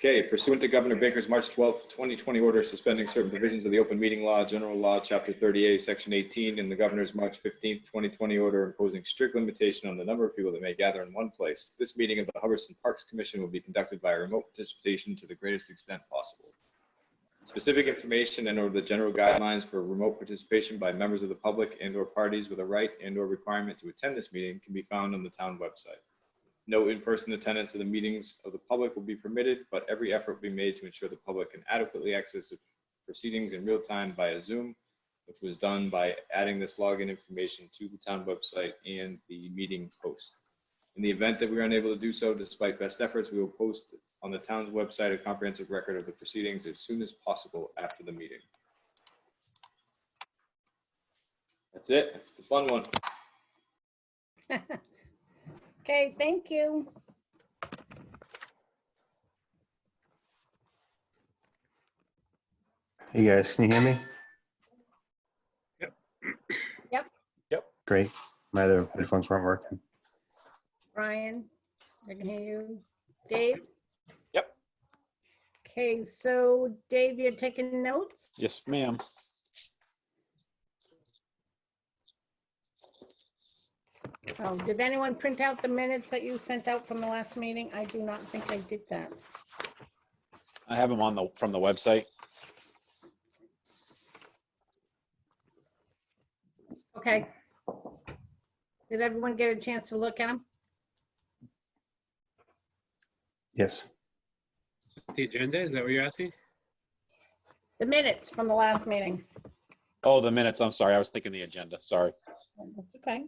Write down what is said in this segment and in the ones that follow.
Okay, pursuant to Governor Baker's March 12th, 2020 order suspending certain provisions of the open meeting law, general law, chapter 30A, section 18, and the governor's March 15th, 2020 order imposing strict limitation on the number of people that may gather in one place, this meeting of the Hubbardston Parks Commission will be conducted by remote participation to the greatest extent possible. Specific information and/or the general guidelines for remote participation by members of the public and/or parties with a right and/or requirement to attend this meeting can be found on the town website. No in-person attendance of the meetings of the public will be permitted, but every effort will be made to ensure the public can adequately access the proceedings in real time via Zoom, which was done by adding this login information to the town website and the meeting post. In the event that we are unable to do so, despite best efforts, we will post on the town's website a comprehensive record of the proceedings as soon as possible after the meeting. That's it. That's the fun one. Okay, thank you. Hey guys, can you hear me? Yep. Great. My other headphones weren't working. Brian, I can hear you. Dave? Yep. Okay, so Dave, you're taking notes? Yes, ma'am. Oh, did anyone print out the minutes that you sent out from the last meeting? I do not think I did that. I have them from the website. Okay. Did everyone get a chance to look at them? Yes. The agenda, is that what you're asking? The minutes from the last meeting. Oh, the minutes. I'm sorry. I was thinking the agenda. Sorry. That's okay.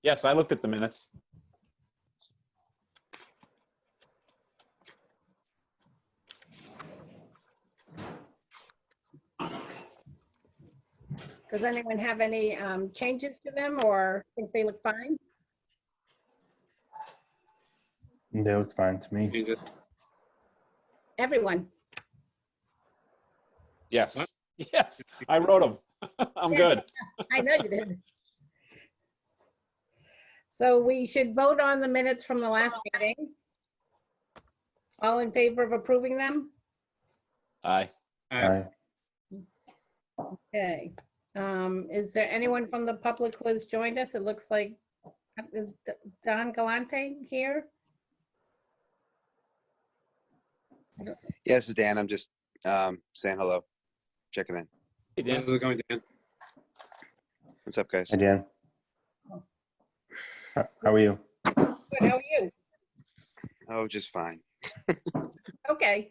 Yes, I looked at the minutes. Does anyone have any changes to them or think they look fine? That looks fine to me. Changes. Everyone. Yes. What? Yes, I wrote them. I'm good. I know you did. So we should vote on the minutes from the last meeting. All in favor of approving them? Aye. Aye. Okay. Is there anyone from the public who has joined us? It looks like, is Don Galante here? Yeah, this is Dan. I'm just saying hello, checking in. Hey, Dan. How's it going, Dan? What's up, guys? Hi, Dan. How are you? Good, how are you? Oh, just fine. Okay.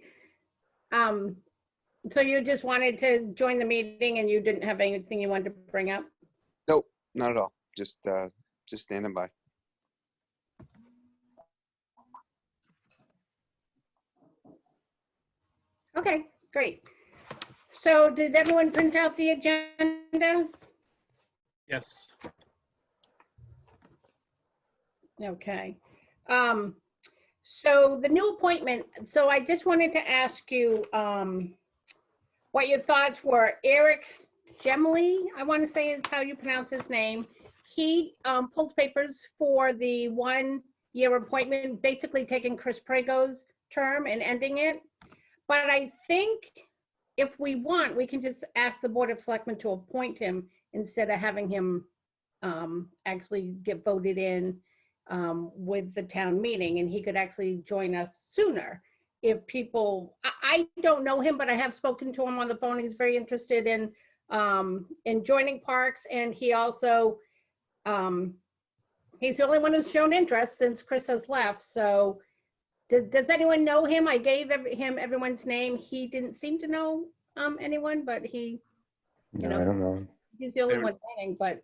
So you just wanted to join the meeting and you didn't have anything you wanted to bring up? Nope, not at all. Just standing by. Okay, great. So did everyone print out the agenda? Yes. Okay. So the new appointment, so I just wanted to ask you what your thoughts were. Eric Gemley, I want to say is how you pronounce his name. He pulled papers for the 1-year appointment, basically taking Chris Prego's term and ending it. But I think if we want, we can just ask the Board of Selectmen to appoint him instead of having him actually get voted in with the town meeting, and he could actually join us sooner. If people, I don't know him, but I have spoken to him on the phone. He's very interested in joining parks, and he also, he's the only one who's shown interest since Chris has left. So does anyone know him? I gave him everyone's name. He didn't seem to know anyone, but he, No, I don't know. he's the only one waiting, but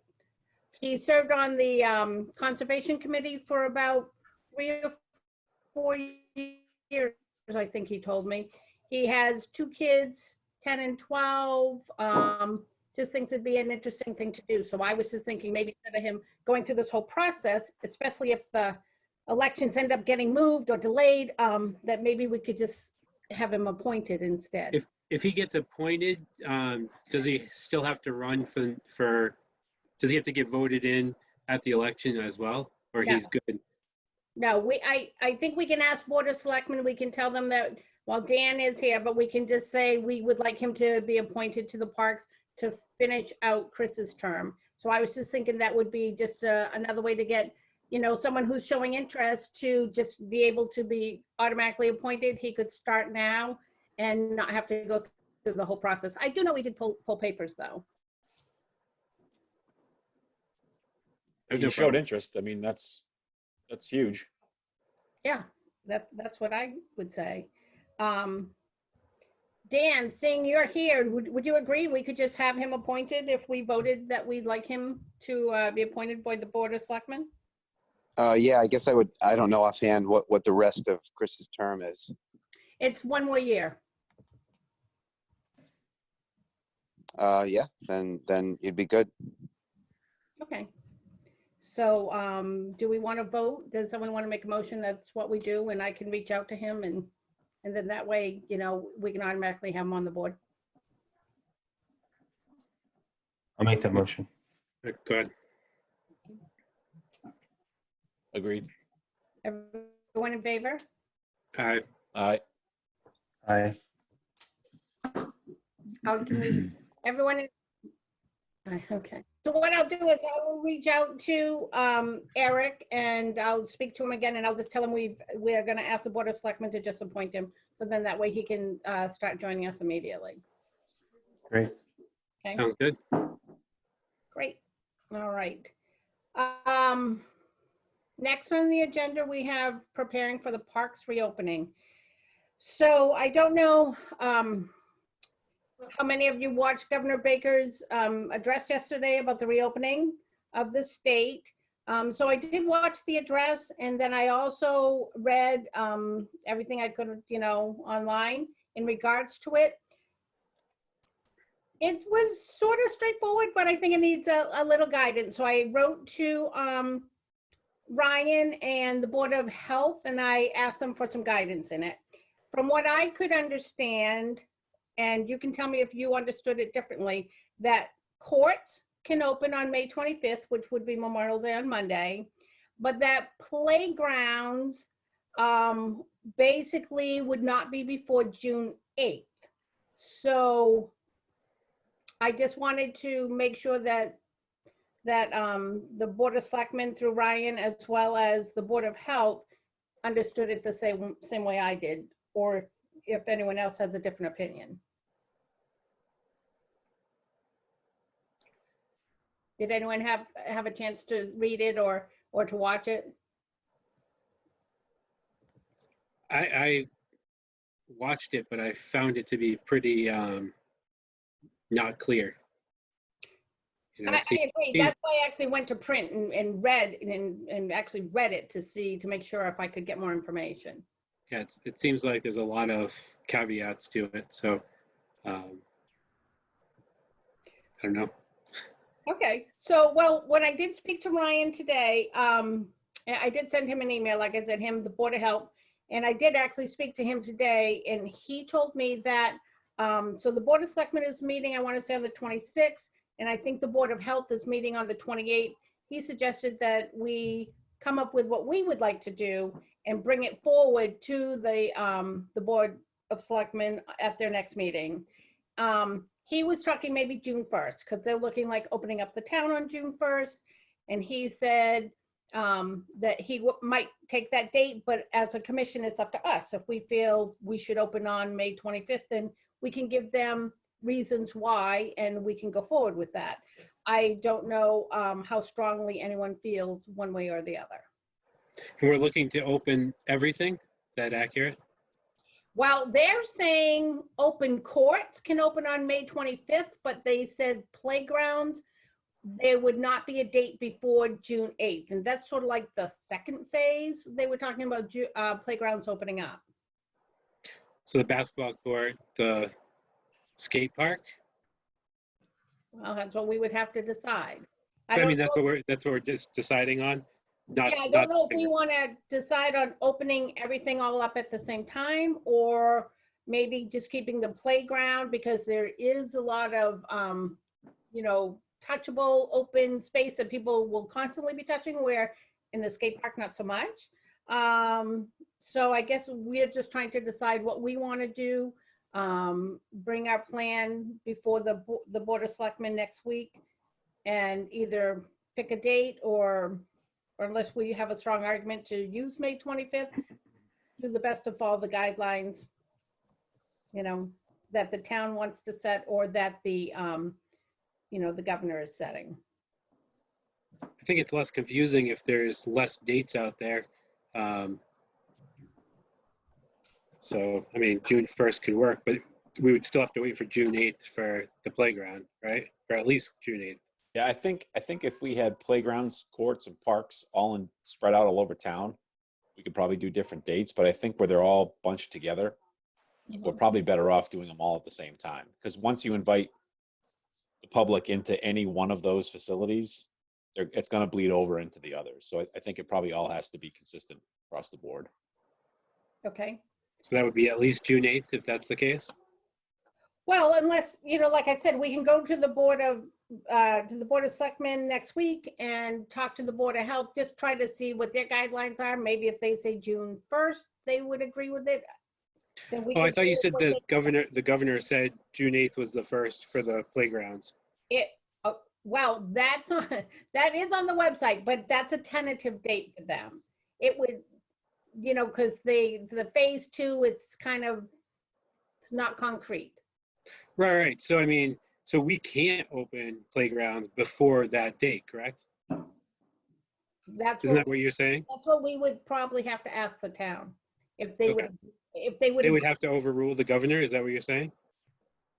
he served on the Conservation Committee for about 3 or 4 years, I think he told me. He has 2 kids, 10 and 12. Just thinks it'd be an interesting thing to do. So I was just thinking maybe instead of him going through this whole process, especially if the elections end up getting moved or delayed, that maybe we could just have him appointed instead. If he gets appointed, does he still have to run for, does he have to get voted in at the election as well? Or Yeah. he's good? No, I think we can ask Board of Selectmen, we can tell them that while Dan is here, but we can just say we would like him to be appointed to the parks to finish out Chris's term. So I was just thinking that would be just another way to get, someone who's showing interest to just be able to be automatically appointed. He could start now and not have to go through the whole process. I do know we did pull papers, though. You showed interest. I mean, that's huge. Yeah, that's what I would say. Dan, seeing you're here, would you agree we could just have him appointed if we voted that we'd like him to be appointed by the Board of Selectmen? Yeah, I guess I would. I don't know offhand what the rest of Chris's term is. It's 1 more year. Yeah, then you'd be good. Okay. So do we want to vote? Does someone want to make a motion? That's what we do, and I can reach out to him, and then that way, we can automatically have him on the board. I'll make that motion. Good. Agreed. Everyone in favor? Aye. Aye. Aye. How can we, everyone? Okay. So what I'll do is I will reach out to Eric and I'll speak to him again and I'll just tell him we're going to ask the Board of Selectmen to just appoint him. So then that way he can start joining us immediately. Great. Okay, Sounds good. great. All right. Next on the agenda, we have preparing for the parks reopening. So I don't know how many of you watched Governor Baker's address yesterday about the reopening of the state. So I did watch the address and then I also read everything I could, online in regards to it. It was sort of straightforward, but I think it needs a little guidance. So I wrote to Ryan and the Board of Health and I asked them for some guidance in it. From what I could understand, and you can tell me if you understood it differently, that courts can open on May 25th, which would be Memorial Day on Monday, but that playgrounds basically would not be before June 8th. So I just wanted to make sure that the Board of Selectmen through Ryan, as well as the Board of Health, understood it the same way I did, or if anyone else has a different opinion. Did anyone have a chance to read it or to watch it? I watched it, but I found it to be pretty not clear. I agree. That's why I actually went to print and read and actually read it to make sure if I could get more information. Yeah, it seems like there's a lot of caveats to it. So I don't know. Okay, so, well, when I did speak to Ryan today, I did send him an email, like I said, him, the Board of Health, and I did actually speak to him today, and he told me that, so the Board of Selectmen is meeting, I want to say on the 26th, and I think the Board of Health is meeting on the 28th. He suggested that we come up with what we would like to do and bring it forward to the Board of Selectmen at their next meeting. He was talking maybe June 1st, because they're looking like opening up the town on June 1st. And he said that he might take that date, but as a commission, it's up to us. If we feel we should open on May 25th, then we can give them reasons why, and we can go forward with that. I don't know how strongly anyone feels one way or the other. And we're looking to open everything. Is that accurate? Well, they're saying open courts can open on May 25th, but they said playgrounds, there would not be a date before June 8th. And that's sort of like the second phase. They were talking about playgrounds opening up. So the basketball court, the skate park. Well, that's what we would have to decide. I mean, that's what we're just deciding on. Yeah, I don't know if we want to decide on opening everything all up at the same time, or maybe just keeping the playground, because there is a lot of, touchable open space that people will constantly be touching, where in the skate park, not so much. So I guess we're just trying to decide what we want to do. Bring our plan before the Board of Selectmen next week and either pick a date or unless we have a strong argument to use May 25th, do the best to follow the guidelines, you know, that the town wants to set or that the, you know, the governor is setting. I think it's less confusing if there's less dates out there. So, I mean, June 1st could work, but we would still have to wait for June 8th for the playground, right? Or at least June 8th. Yeah, I think if we had playgrounds, courts, and parks all spread out all over town, we could probably do different dates. But I think where they're all bunched together, we're probably better off doing them all at the same time. Because once you invite the public into any one of those facilities, it's going to bleed over into the others. So I think it probably all has to be consistent across the board. Okay. So that would be at least June 8th if that's the case. Well, unless, you know, like I said, we can go to the Board of Selectmen next week and talk to the Board of Health, just try to see what their guidelines are. Maybe if they say June 1st, they would agree with it. Then we Oh, I can thought you do said what the governor said June 8th was the first for the playgrounds. Well, that is on the website, but that's a tentative date for them. It would, you know, because the phase 2, it's not concrete. Right. So, I mean, so we can't open playgrounds before that date, correct? That's Isn't what, that what you're saying? that's what we would probably have to ask the town. If they Okay. would, They would have to overrule the governor. Is that what you're saying?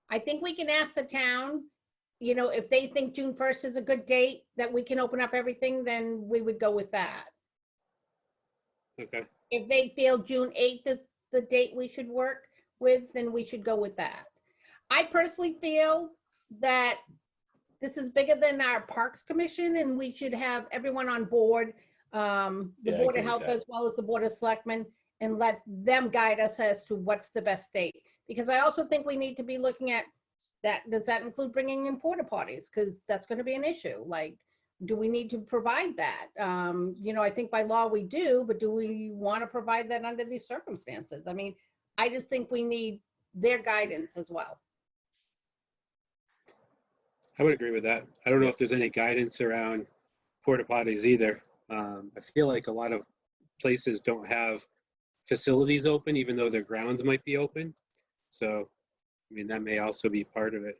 I think we can ask the town, you know, if they think June 1st is a good date that we can open up everything, then we would go with that. Okay. If they feel June 8th is the date we should work with, then we should go with that. I personally feel that this is bigger than our Parks Commission and we should have everyone on board, the Yeah, I Board agree of with Health that. as well as the Board of Selectmen, and let them guide us as to what's the best date. Because I also think we need to be looking at that. Does that include bringing in porta potties? Because that's going to be an issue. Like, do we need to provide that? You know, I think by law we do, but do we want to provide that under these circumstances? I mean, I just think we need their guidance as well. I would agree with that. I don't know if there's any guidance around porta potties either. I feel like a lot of places don't have facilities open, even though their grounds might be open. So, I mean, that may also be part of it.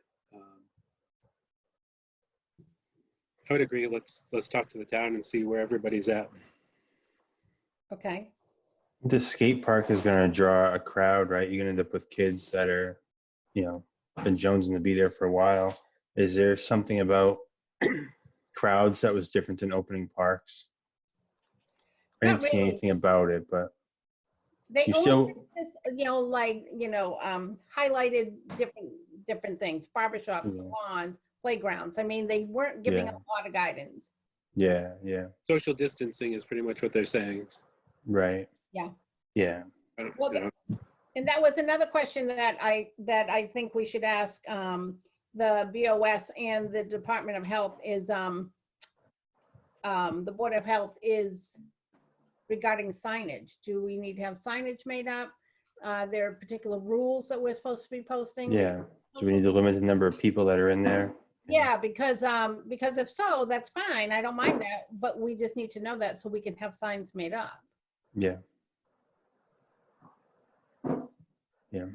I would agree. Let's talk to the town and see where everybody's at. Okay. The skate park is going to draw a crowd, right? You're going to end up with kids that are, you know, been jonesing to be there for a while. Is there something about crowds that was different than opening parks? I Not didn't see really. anything about it, but They you only still, did this, you know, like, you know, highlighted different things, barbershops, Yeah. salons, playgrounds. I mean, they weren't giving Yeah. a lot of guidance. yeah, Social distancing is pretty much what they're saying. right. Yeah. Yeah, I don't, Well, you know, And that was another question that I think we should ask the BOS and the Department of Health is the Board of Health is regarding signage. Do we need to have signage made up? There are particular rules that we're supposed to be posting. yeah. Do we need to limit the number of people that are in there? Yeah, because if so, that's fine. I don't mind that, but we just need to know that so we can have signs made up. Yeah. Yeah.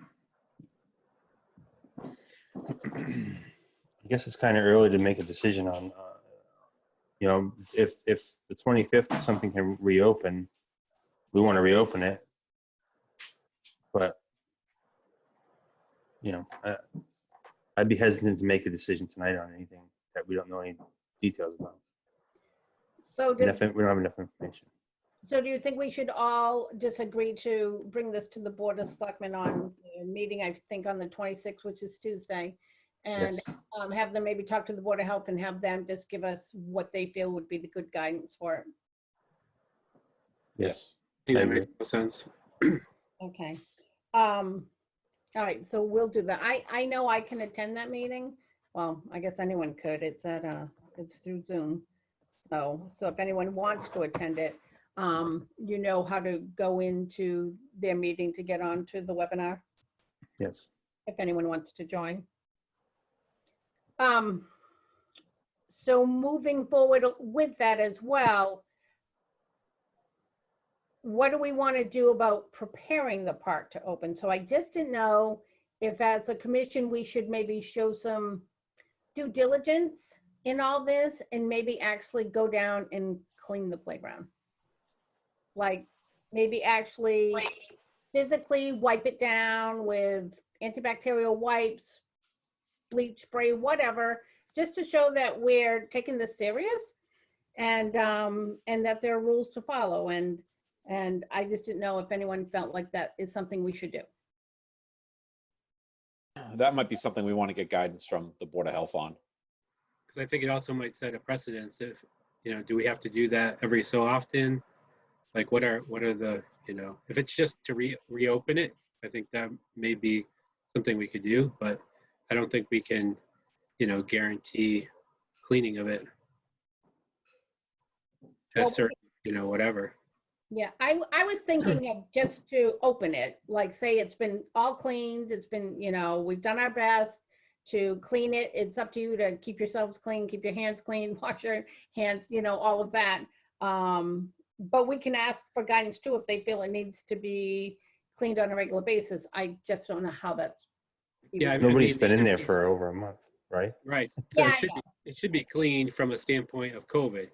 I guess it's kind of early to make a decision on, you know, if the 25th something can reopen, we want to reopen it. But, you know, I'd be hesitant to make a decision tonight on anything that we don't know any details about. So We don't have enough information. So do you think we should all just agree to bring this to the Board of Selectmen on the meeting, I think on the 26th, which is Tuesday? And Yes. have them maybe talk to the Board of Health and have them just give us what they feel would be the good guidance for it. Yes. I think I that makes no sense. Okay. All right, so we'll do that. I know I can attend that meeting. Well, I guess anyone could. It's through Zoom. So if anyone wants to attend it, you know how to go into their meeting to get onto the webinar, Yes. if anyone wants to join. So moving forward with that as well, what do we want to do about preparing the park to open? So I just didn't know if as a commission, we should maybe show some due diligence in all this and maybe actually go down and clean the playground. Like maybe actually physically wipe it down with antibacterial wipes, bleach spray, whatever, just to show that we're taking this serious and that there are rules to follow. And I just didn't know if anyone felt like that is something we should do. That might be something we want to get guidance from the Board of Health on. Because I think it also might set a precedence if, do we have to do that every so often? Like what are the, if it's just to reopen it, I think that may be something we could do, but I don't think we can, guarantee cleaning of it. Well, At certain, whatever. Yeah, I was thinking of just to open it, like say it's been all cleaned, it's been, we've done our best to clean it. It's up to you to keep yourselves clean, keep your hands clean, wash your hands, all of that. But we can ask for guidance too if they feel it needs to be cleaned on a regular basis. I just don't know how that's. Yeah, Nobody's been in there for over a month, right? Right. So Yeah, it should be clean from a standpoint of COVID.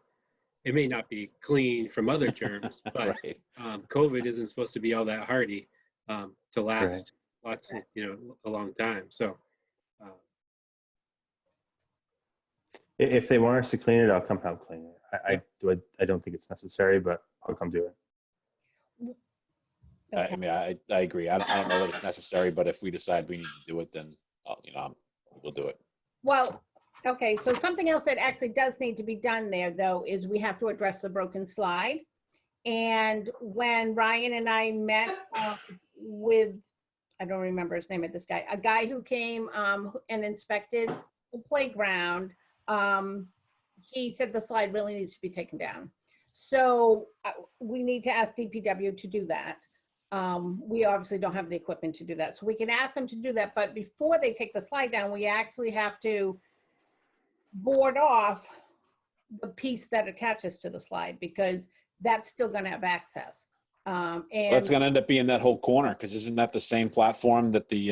It may not be clean from other germs, but Right. COVID isn't supposed to be all that hardy to last lots of, a long time. So If they want us to clean it, I'll come help clean it. I don't think it's necessary, but I'll come do it. Okay. I mean, I agree. I don't know that it's necessary, but if we decide we need to do it, then, we'll do it. Well, okay, so something else that actually does need to be done there, though, is we have to address the broken slide. And when Ryan and I met with, I don't remember his name of this guy, a guy who came and inspected the playground, he said the slide really needs to be taken down. So we need to ask DPW to do that. We obviously don't have the equipment to do that. So we can ask them to do that, but before they take the slide down, we actually have to board off the piece that attaches to the slide because that's still gonna have access. That's And gonna end up being that whole corner, because isn't that the same platform that the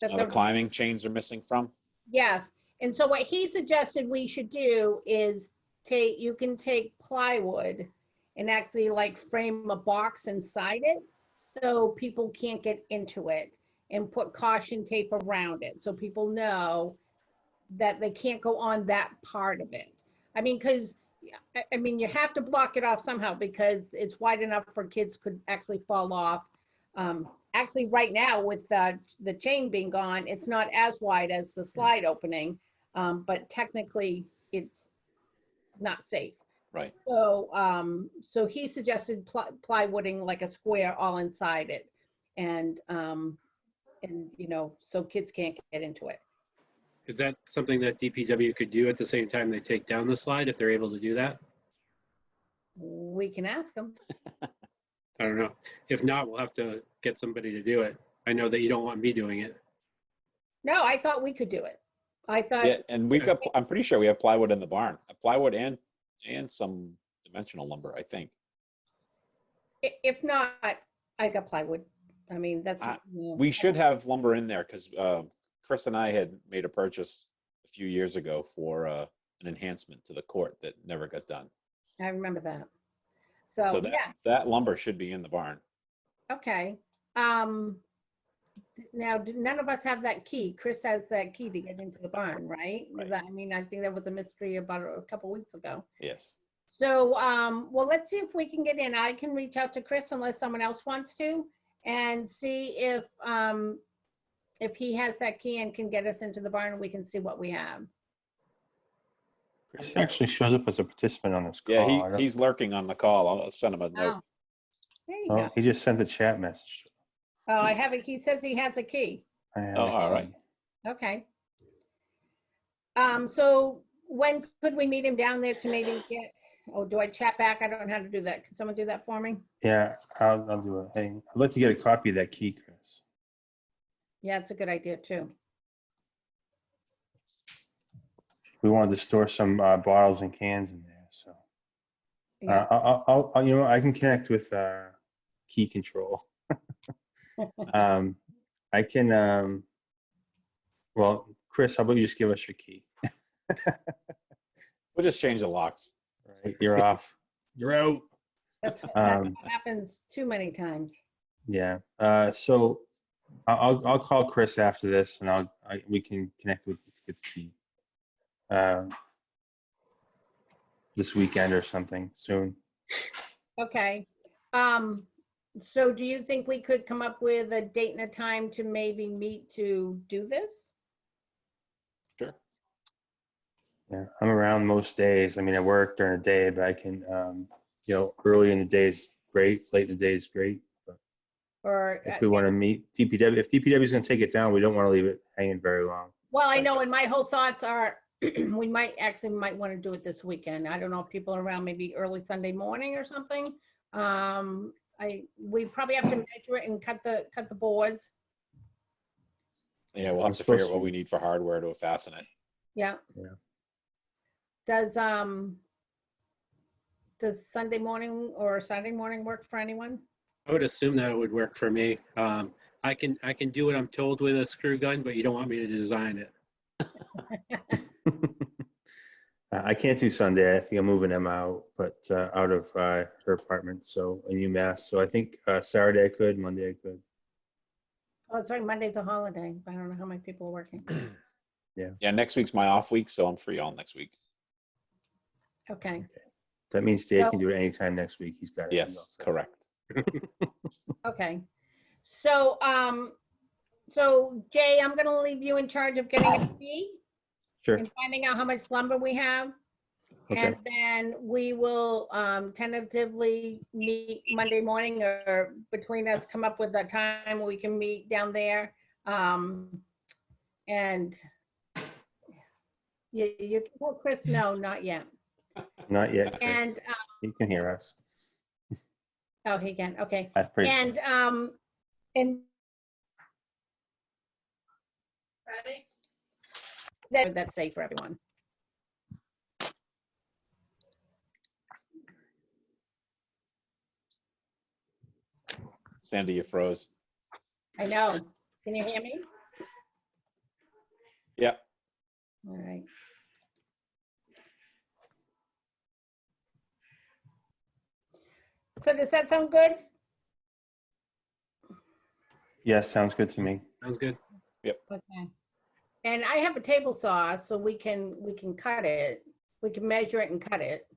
that climbing chains are missing from? yes, and so what he suggested we should do is you can take plywood and actually like frame a box inside it so people can't get into it and put caution tape around it so people know that they can't go on that part of it. I mean, because you have to block it off somehow because it's wide enough for kids could actually fall off. Actually, right now with the chain being gone, it's not as wide as the slide opening, but technically it's not safe. Right. So, so he suggested plywooding like a square all inside it, and so kids can't get into it. is that something that DPW could do at the same time they take down the slide if they're able to do that? We can ask them. I don't know. If not, we'll have to get somebody to do it. I know that you don't want me doing it. No, I thought we could do it. I thought, Yeah, and I'm pretty sure we have plywood in the barn, plywood and some dimensional lumber, I think. if not, I got plywood. I mean, that's. We should have lumber in there because Chris and I had made a purchase a few years ago for an enhancement to the court that never got done. I remember that. So So, that, yeah, that lumber should be in the barn. okay. Now, none of us have that key. Chris has that key to get into the barn, right? Right. I mean, I think that was a mystery about a couple weeks ago. Yes. So, well, let's see if we can get in. I can reach out to Chris unless someone else wants to and see if he has that key and can get us into the barn and we can see what we have. Chris actually shows up as a participant on this call. Yeah, he's lurking on the call. I'll send him a note. Oh, there you Oh, go. he just sent a chat message. Oh, I have it. He says he has a key. I have Oh, a all key. right. Okay. So when could we meet him down there to maybe get, oh, do I chat back? I don't know how to do that. Can someone do that for me? Yeah, I'll do it. Hey, I'd like to get a copy of that key, Chris. Yeah, it's a good idea too. We wanted to store some bottles and cans in there, so. Yeah, You know, I can connect with key control. I can, well, Chris, how about you just give us your key? We'll just change the locks. Right, you're off. You're out. that's that happens too many times. Yeah. So I'll call Chris after this, and we can connect with get the key this weekend or something soon. Okay. So do you think we could come up with a date and a time to maybe meet to do this? Sure. Yeah, I'm around most days. I mean, I work during the day, but I can, you know, early in the day is great, late in the day is great. But Or, if we want to meet DPW, if DPW is going to take it down, we don't want to leave it hanging very long. well, I know, and my whole thoughts are, we might want to do it this weekend. I don't know if people are around, maybe early Sunday morning or something. We probably have to measure it and cut the boards. Yeah, we'll have to figure out what we need for hardware to fasten it. Yeah. Yeah. Does Sunday morning or Saturday morning work for anyone? I would assume that it would work for me. I can do what I'm told with a screw gun, but you don't want me to design it. I can't do Sunday. I think I'm moving them out, but out of her apartment, so in UMass. So I think Saturday I could, Monday I could. Oh, sorry, Monday's a holiday. I don't know how many people are working. Yeah, next week's my off week, so I'm free all next week. Okay, That means Dave So- can do it anytime next week. He's got it. Yes, correct. okay. So, so Jay, I'm gonna leave you in charge of getting a fee Sure. and finding out how much lumber we have. Okay. And then we will tentatively meet Monday morning, or between us, come up with a time we can meet down there. And you, well, Chris, no, not yet. Not yet. Chris. And, He can hear us. oh, he can, okay. That's pretty sure. And that's safe for everyone. Sandy, you froze. I know. Can you hear me? Yep. All right. So does that sound good? Yes, sounds good to me. Sounds good. Okay. And I have a table saw, so we can cut it. We can measure it and cut it.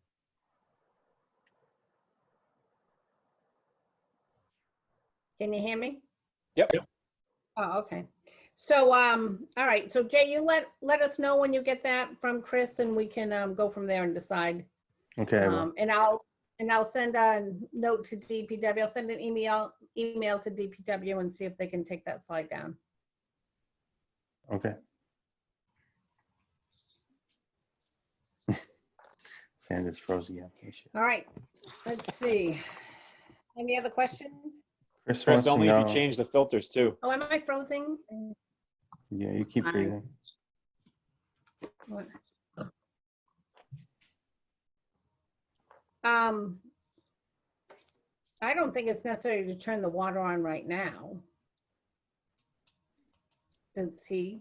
Can you hear me? Yep. Oh, okay. So, all right. So Jay, you let us know when you get that from Chris, and we can go from there and decide. Okay. I will. And I'll send a note to DPW. I'll send an email to DPW and see if they can take that slide down. Okay. Sanders froze the application. All right. Let's see. Any other questions? Chris wants Chris, to only if know. you change the filters too. Oh, am I frozen? Yeah, you keep Sorry. freezing. What? I don't think it's necessary to turn the water on right now. Does he?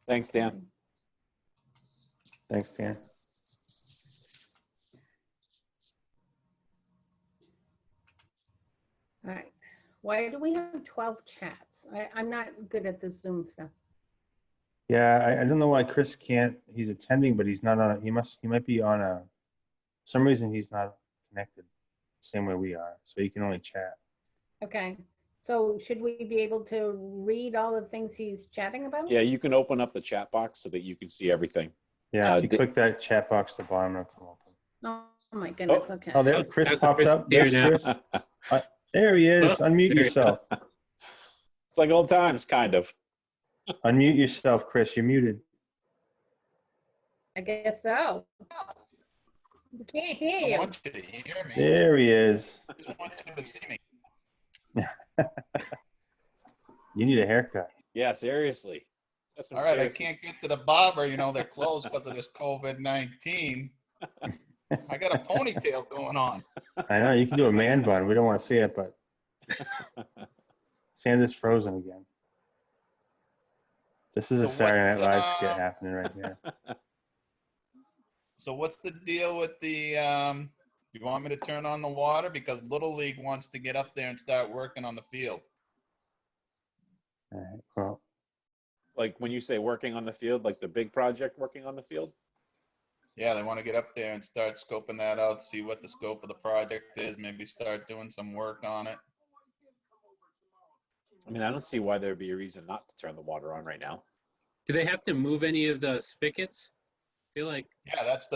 Thanks, Dan. Thanks, Dan. All right. Why do we have 12 chats? I'm not good at this Zoom stuff. Yeah, I don't know why Chris can't. He's attending, but he's not on. He might be on a. For some reason he's not connected, same way we are. So he can only chat. Okay. So should we be able to read all the things he's chatting about? Yeah, you can open up the chat box so that you can see everything. Yeah, if you Di- click that chat box at the bottom, it'll come open. Oh my goodness, okay. Oh, there, Chris How's popped Chris up. here There's now? Chris. There he is. Oh, Unmute there you yourself. It's like old times, kind of. Unmute yourself, Chris. You're muted. I guess so. We can't hear I you. want you to hear me. There he is. I just want you to see me. You need a haircut. Yeah, seriously. That's some All right, I serious- can't get to the barber, they're closed because of this COVID-19. I got a ponytail going on. I know, you can do a man bun. We don't want to see it, but Santa's frozen again. This is a So Saturday Night what, Live skit happening right here. So what's the deal with the, you want me to turn on the water? Because Little League wants to get up there and start working on the field. All right, well, Like when you say working on the field, like the big project working on the field? Yeah, they want to get up there and start scoping that out, see what the scope of the project is, maybe start doing some work on it. I mean, I don't see why there'd be a reason not to turn the water on right now. Do they have to move any of the spigots? I feel like, Yeah, that's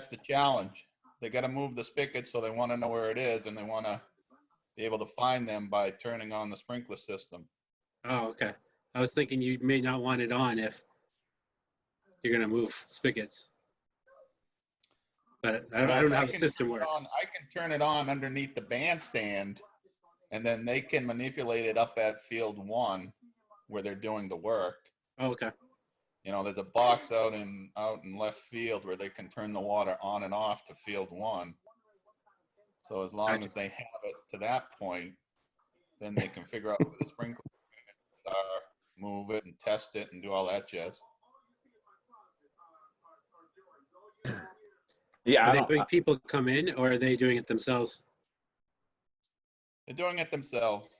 the challenge. They got to move the spigots, so they want to know where it is, and they want to be able to find them by turning on the sprinkler system. oh, okay. I was thinking you may not want it on if you're gonna move spigots. But I Well, don't if know how I the can system turn it works. on- I can turn it on underneath the bandstand, and then they can manipulate it up at field 1 where they're doing the work. Oh, okay. There's a box out in left field where they can turn the water on and off to field 1. So as long Gotcha. as they have it to that point, then they can figure out where the sprinkler are, move it and test it and do all that jazz. Yeah, Are I they don't, having people come in or are they doing it themselves? They're doing it themselves.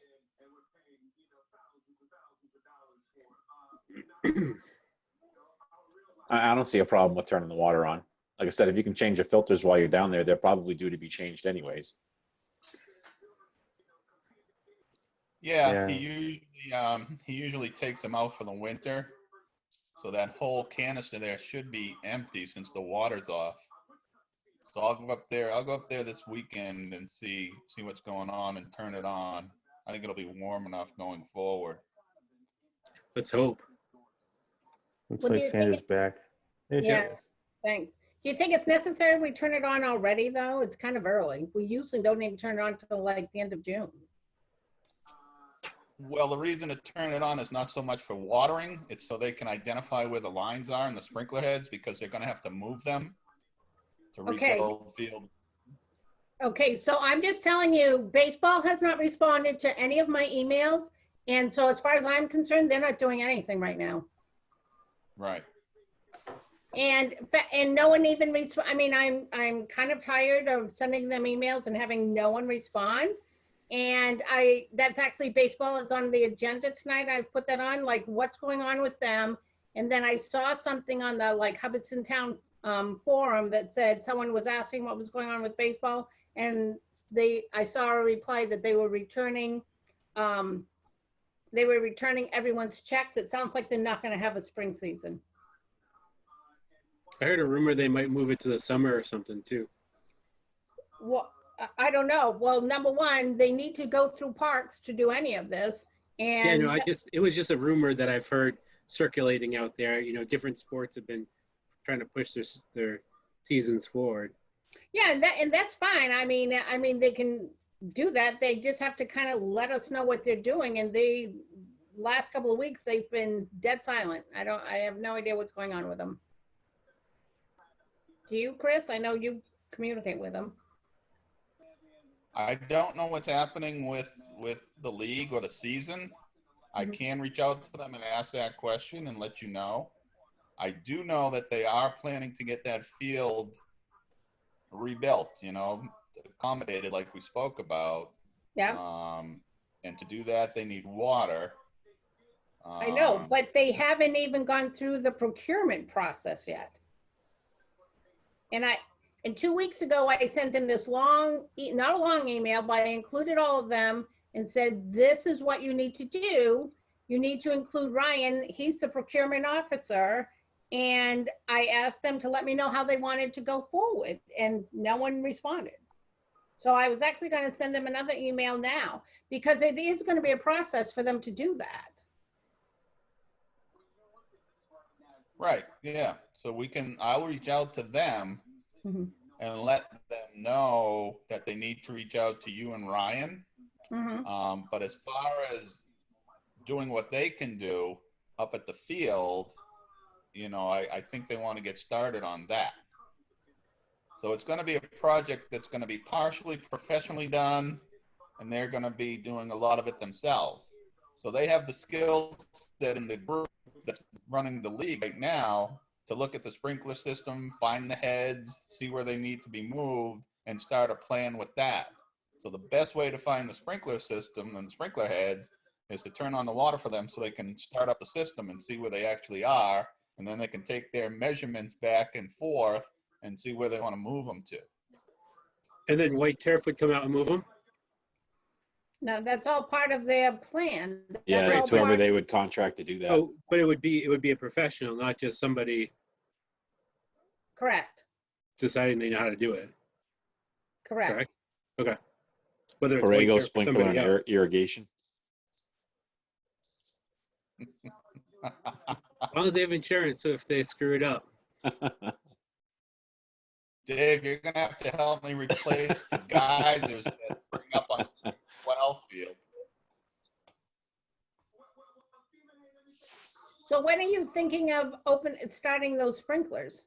I don't see a problem with turning the water on. Like I said, if you can change the filters while you're down there, they're probably due to be changed anyways. Yeah, Yeah. he usually takes them out for the winter. So that whole canister there should be empty since the water's off. So I'll go up there this weekend and see what's going on and turn it on. I think it'll be warm enough going forward. Let's hope. looks What do like you think Santa's back. There she Yeah. is. Thanks. Do you think it's necessary we turn it on already, though? It's kind of early. We usually don't even turn it on till like the end of June. Well, the reason to turn it on is not so much for watering, it's so they can identify where the lines are in the sprinkler heads because they're gonna have to move them to Okay. rebuild field. Okay, so I'm just telling you, baseball has not responded to any of my emails. And so as far as I'm concerned, they're not doing anything right now. Right. And no one even, I mean, I'm kind of tired of sending them emails and having no one respond. And that's actually baseball is on the agenda tonight. I've put that on, like what's going on with them. And then I saw something on the like Hubbardston Town forum that said someone was asking what was going on with baseball. And I saw a reply that they were returning everyone's checks. It sounds like they're not gonna have a spring season. I heard a rumor they might move it to the summer or something too. Well, I don't know. Well, number one, they need to go through parks to do any of this. Yeah, And no, it was just a rumor that I've heard circulating out there. Different sports have been trying to push their seasons forward. yeah, and that's fine. I mean, they can do that. They just have to kind of let us know what they're doing. And the last couple of weeks, they've been dead silent. I have no idea what's going on with them. Do you, Chris? I know you communicate with them. I don't know what's happening with the league or the season. I Mhm. can reach out to them and ask that question and let you know. I do know that they are planning to get that field rebuilt, accommodated like we spoke about. Yeah, And to do that, they need water. I know, but they haven't even gone through the procurement process yet. And 2 weeks ago, I sent them this long, not a long email, but I included all of them and said, this is what you need to do. You need to include Ryan. He's the procurement officer. And I asked them to let me know how they wanted to go forward, and no one responded. So I was actually going to send them another email now, because it is going to be a process for them to do that. Right, yeah. So I'll reach out to them Mhm. and let them know that they need to reach out to you and Ryan. Mhm. But as far as doing what they can do up at the field, I think they want to get started on that. So it's going to be a project that's going to be partially professionally done, and they're going to be doing a lot of it themselves. So they have the skill set in the group that's running the league right now to look at the sprinkler system, find the heads, see where they need to be moved, and start a plan with that. So the best way to find the sprinkler system and the sprinkler heads is to turn on the water for them so they can start up the system and see where they actually are. And then they can take their measurements back and forth and see where they want to move them to. And then White Turf would come out and move them? No, that's all part of their plan. Yeah, That's all it's whoever part- they would contract to do that. Oh, but it would be a professional, not just somebody Correct, deciding they know how to do it, correct. correct? Okay. Whether it's White Borrego Turf or sprinkler somebody and else. irrigation. As long as they have insurance, so if they screw it up. Dave, you're going to have to help me replace the geysers that bring up on well field. So when are you thinking of starting those sprinklers?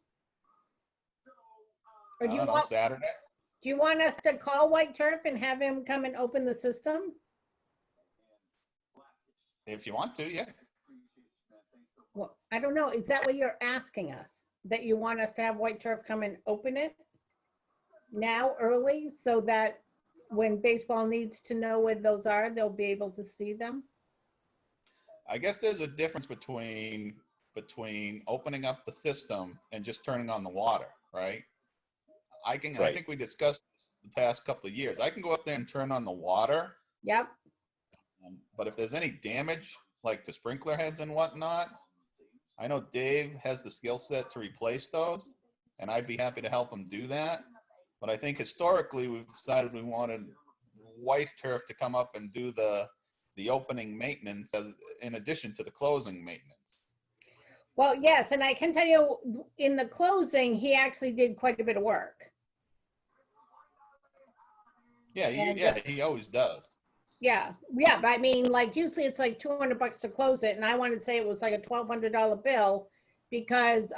Or I do you don't know, want, Saturday? do you want us to call White Turf and have him come and open the system? If you want to, yeah. Well, I don't know. Is that what you're asking us? That you want us to have White Turf come and open it now early, so that when baseball needs to know where those are, they'll be able to see them? I guess there's a difference between opening up the system and just turning on the water, right? I Right. think we discussed this the past couple of years. I can go up there and turn on the water, Yep. but if there's any damage, like to sprinkler heads and whatnot, I know Dave has the skill set to replace those, and I'd be happy to help him do that. But I think historically we've decided we wanted White Turf to come up and do the opening maintenance in addition to the closing maintenance. Well, yes, and I can tell you, in the closing, he actually did quite a bit of work. Yeah, he always does. Yeah, but I mean, like, usually it's like $200 to close it, and I wanted to say it was like a $1,200 bill, because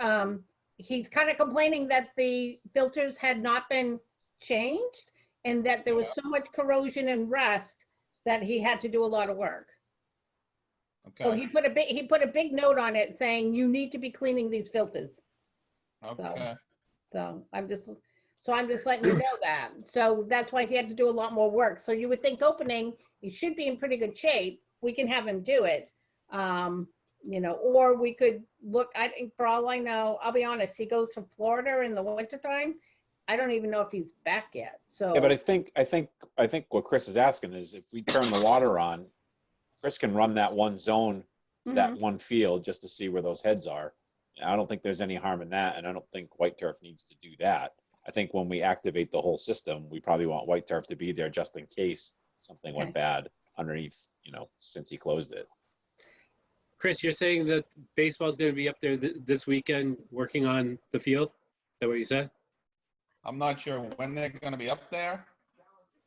he's kind of complaining that the filters had not been changed, and that there was so much corrosion and rust that he had to do a lot of work. So Okay. he put a big note on it saying, you need to be cleaning these filters. Okay. So I'm just letting you know that. So that's why he had to do a lot more work. So you would think opening, he should be in pretty good shape. We can have him do it. Or we could look, I think for all I know, I'll be honest, he goes to Florida in the wintertime. I don't even know if he's back yet. So Yeah, but I think what Chris is asking is if we turn the water on, Chris can run that one zone, that one field, just to see where those heads are. I don't think there's any harm in that, and I don't think White Turf needs to do that. I think when we activate the whole system, we probably want White Turf to be there just in case something went bad underneath, since he closed it. Chris, you're saying that baseball's going to be up there this weekend working on the field? Is that what you said? I'm not sure when they're going to be up there,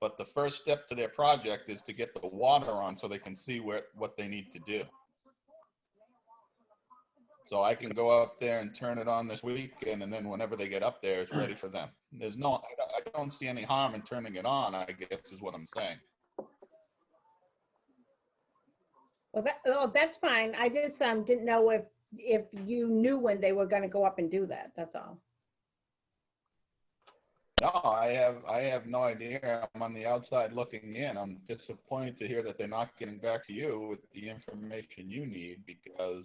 but the first step to their project is to get the water on so they can see what they need to do. So I can go up there and turn it on this weekend, and then whenever they get up there, it's ready for them. I don't see any harm in turning it on, I guess is what I'm saying. Well, that's fine. I just didn't know if you knew when they were going to go up and do that. That's all. No, I have no idea. I'm on the outside looking in. I'm disappointed to hear that they're not getting back to you with the information you need, because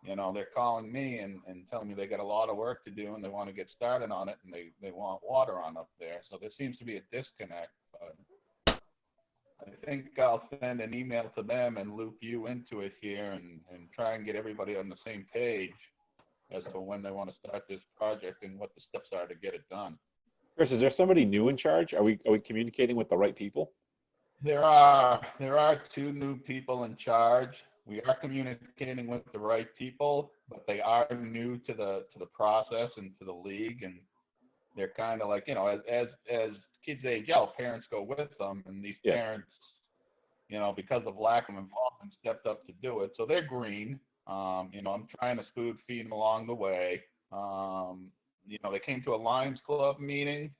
they're calling me and telling me they got a lot of work to do and they want to get started on it, and they want water on up there. So there seems to be a disconnect. But I think I'll send an email to them and loop you into it here and try and get everybody on the same page as to when they want to start this project and what the steps are to get it done. Chris, is there somebody new in charge? Are we communicating with the right people? There are two new people in charge. We are communicating with the right people, but they are new to the process and to the league, and they're kind of like, you know, as kids age out, parents go with them, and these Yeah. parents, you know, because of lack of involvement, stepped up to do it. So they're green. You know, I'm trying to spoon feed them along the way. You know, they came to a Lions Club meeting,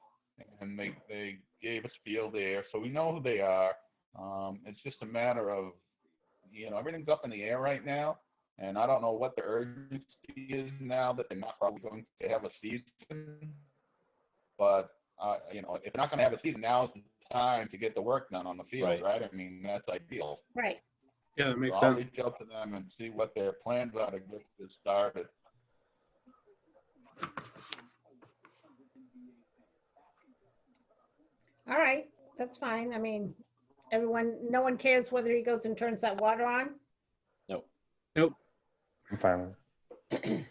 and they gave a spiel there, so we know who they are. It's just a matter of, you know, everything's up in the air right now, and I don't know what the urgency is now that they're not probably going to have a season. But you know, if they're not going to have a season, now's the time to get the work done on the field, right? I mean, that's ideal. Right. Yeah, that makes So I'll sense. reach out to them and see what their plans are to get this started. All right, that's fine. I mean, no one cares whether he goes and turns that water on. Nope. I'm fine with it.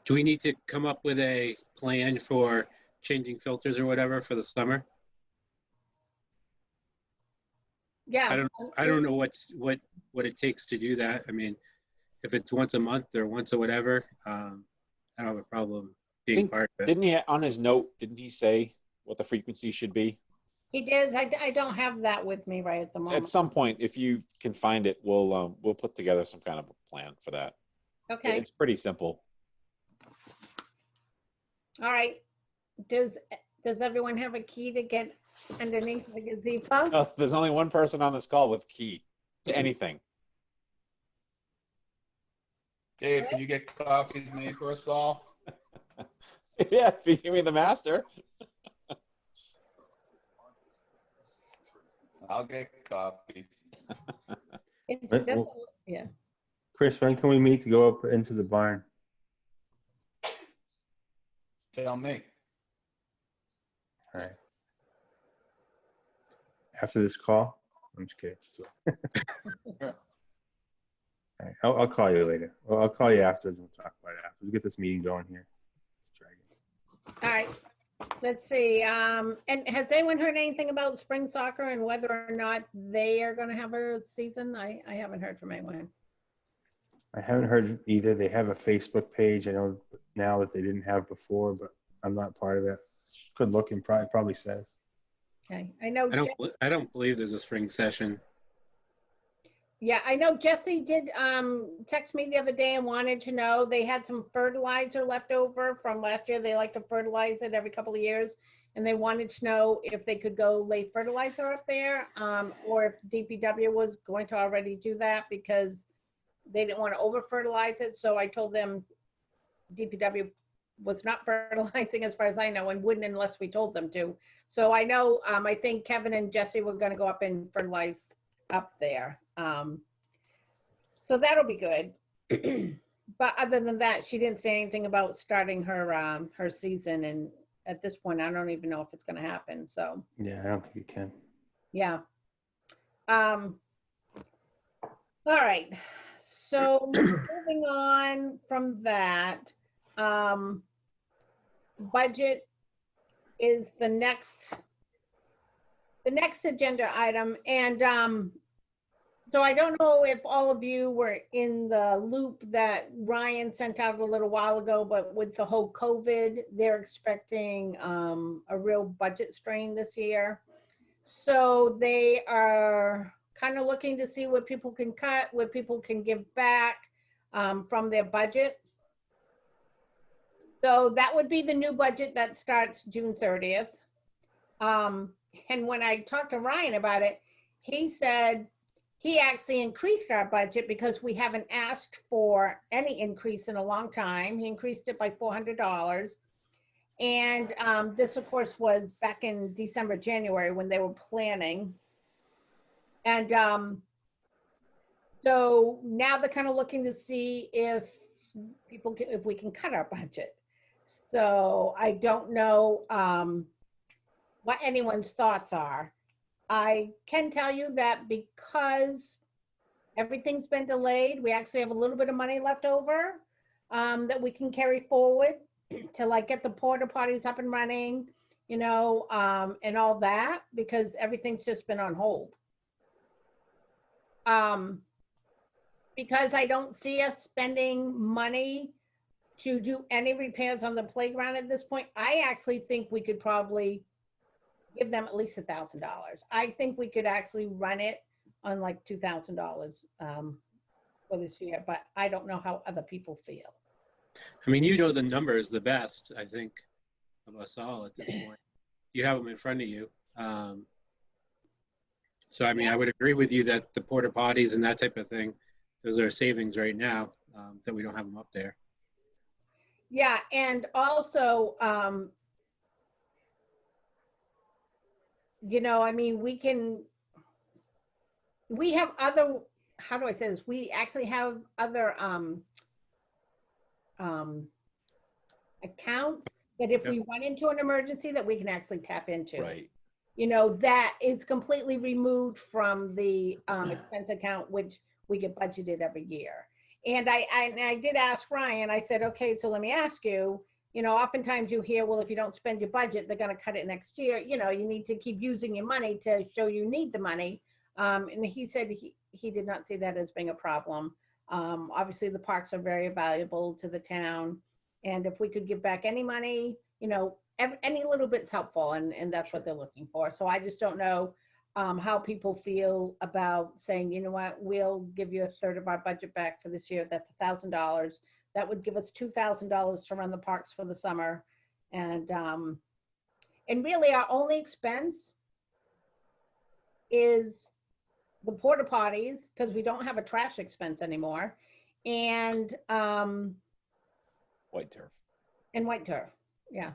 Do we need to come up with a plan for changing filters or whatever for the summer? Yeah. I don't know what it takes to do that. I mean, if it's once a month or once or whatever, I don't have a problem being part of it. Didn't he, on his note, didn't he say what the frequency should be? He did. I don't have that with me right at the At moment. some point, if you can find it, we'll put together some kind of a plan for that. Okay, It's pretty simple. all right. Does everyone have a key to get underneath the gazebo? No, there's only one person on this call with key to anything. Dave, can you get copies made for us all? Yeah, if you give me the master. I'll get copies. It's Right, just, well- yeah. Chris, when can we meet to go up into the barn? Tell me. All right. After this call? I'm just kidding. Sure. All right, I'll call you later. Well, I'll call you afterwards and we'll talk about it after. We'll get this meeting going here. Let's try it. All right. Let's see. And has anyone heard anything about spring soccer and whether or not they are going to have a season? I haven't heard from anyone. I haven't heard either. They have a Facebook page. I know now that they didn't have before, but I'm not part of that. Good looking, probably says. Okay. I know. I don't believe there's a spring session. Yeah, I know Jesse did text me the other day and wanted to know they had some fertilizer left over from last year. They like to fertilize it every couple of years. And they wanted to know if they could go lay fertilizer up there or if DPW was going to already do that because they didn't want to over fertilize it. So I told them DPW was not fertilizing as far as I know and wouldn't unless we told them to. So I know, I think Kevin and Jesse were going to go up and fertilize up there. So that'll be good. But other than that, she didn't say anything about starting her her season. And at this point, I don't even know if it's going to happen. So Yeah, I don't think you can. yeah. All right. So moving on from that, budget is the next agenda item. And so I don't know if all of you were in the loop that Ryan sent out a little while ago, but with the whole COVID, they're expecting a real budget strain this year. So they are kind of looking to see what people can cut, what people can give back from their budget. So that would be the new budget that starts June 30th. And when I talked to Ryan about it, he said he actually increased our budget because we haven't asked for any increase in a long time. He increased it by $400. And this, of course, was back in December, January when they were planning. And so now they're kind of looking to see if we can cut our budget. So I don't know what anyone's thoughts are. I can tell you that because everything's been delayed, we actually have a little bit of money left over that we can carry forward to like get the porta potties up and running, and all that, because everything's just been on hold. Because I don't see us spending money to do any repairs on the playground at this point, I actually think we could probably give them at least $1,000. I think we could actually run it on like $2,000 for this year, but I don't know how other people feel. I mean, you know the numbers the best, I think, of us all at this point. You have them in front of you. So, I mean, I would agree with you that the porta potties and that type of thing, those are savings right now that we don't have them up there. Yeah, and also, I mean, we have other, how do I say this? We actually have other accounts that if we run into an emergency that we can actually tap into. Right. That is completely removed from the expense account, which we get budgeted every year. And I did ask Ryan, I said, okay, so let me ask you, oftentimes you hear, well, if you don't spend your budget, they're going to cut it next year. You need to keep using your money to show you need the money. And he said he did not see that as being a problem. Obviously, the parks are very valuable to the town. And if we could give back any money, any little bit's helpful. And that's what they're looking for. So I just don't know how people feel about saying, you know what, we'll give you a third of our budget back for this year. That's $1,000. That would give us $2,000 to run the parks for the summer. And really our only expense is the porta potties, because we don't have a trash expense anymore. And White turf. white turf. Yeah.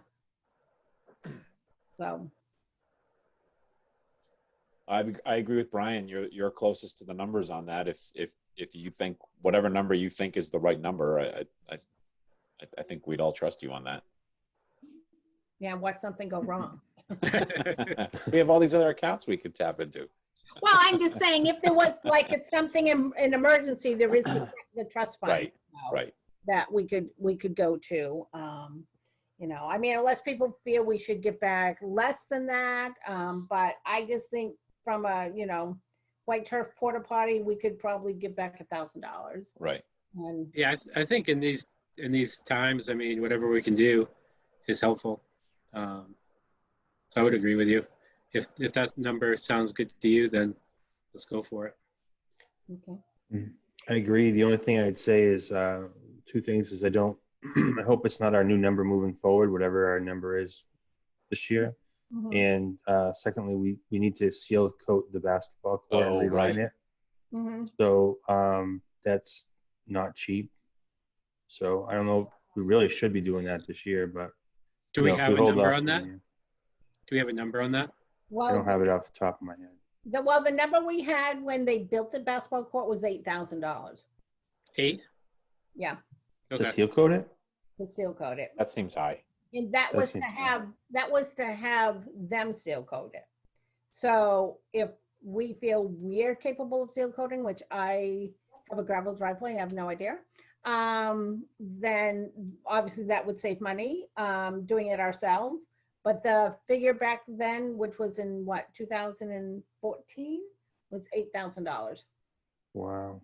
So. I agree with Brian. You're closest to the numbers on that. If you think whatever number you think is the right number, I think we'd all trust you on that. Yeah, watch something go wrong. We have all these other accounts we could tap into. Well, I'm just saying, if there was like it's something in an emergency, there is the trust fund. Right. Right. That we could go to. I mean, unless people feel we should give back less than that. But I just think from a, white turf porta potty, we could probably give back $1,000. Right. And Yeah, I think in these times, I mean, whatever we can do is helpful. So I would agree with you. If that number sounds good to you, then let's go for it. okay. I agree. The only thing I'd say is two things is I hope it's not our new number moving forward, whatever our number is this year. Mhm. And secondly, we need to seal coat the basketball court and reline it. Mhm. So that's not cheap. So I don't know. We really should be doing that this year, but Do we if have a hold number off on that? from Do we have a number on that? I don't have it off the top of my head. The number we had when they built the basketball court was $8,000. 8? Yeah, To Okay. seal coat it? to seal coat it. That seems high. And that That was to seems have them seal coat it. So if we feel we're capable of seal coating, which I have a gravel driveway, I have no idea, then obviously that would save money doing it ourselves. But the figure back then, which was in 2014, was $8,000. Wow.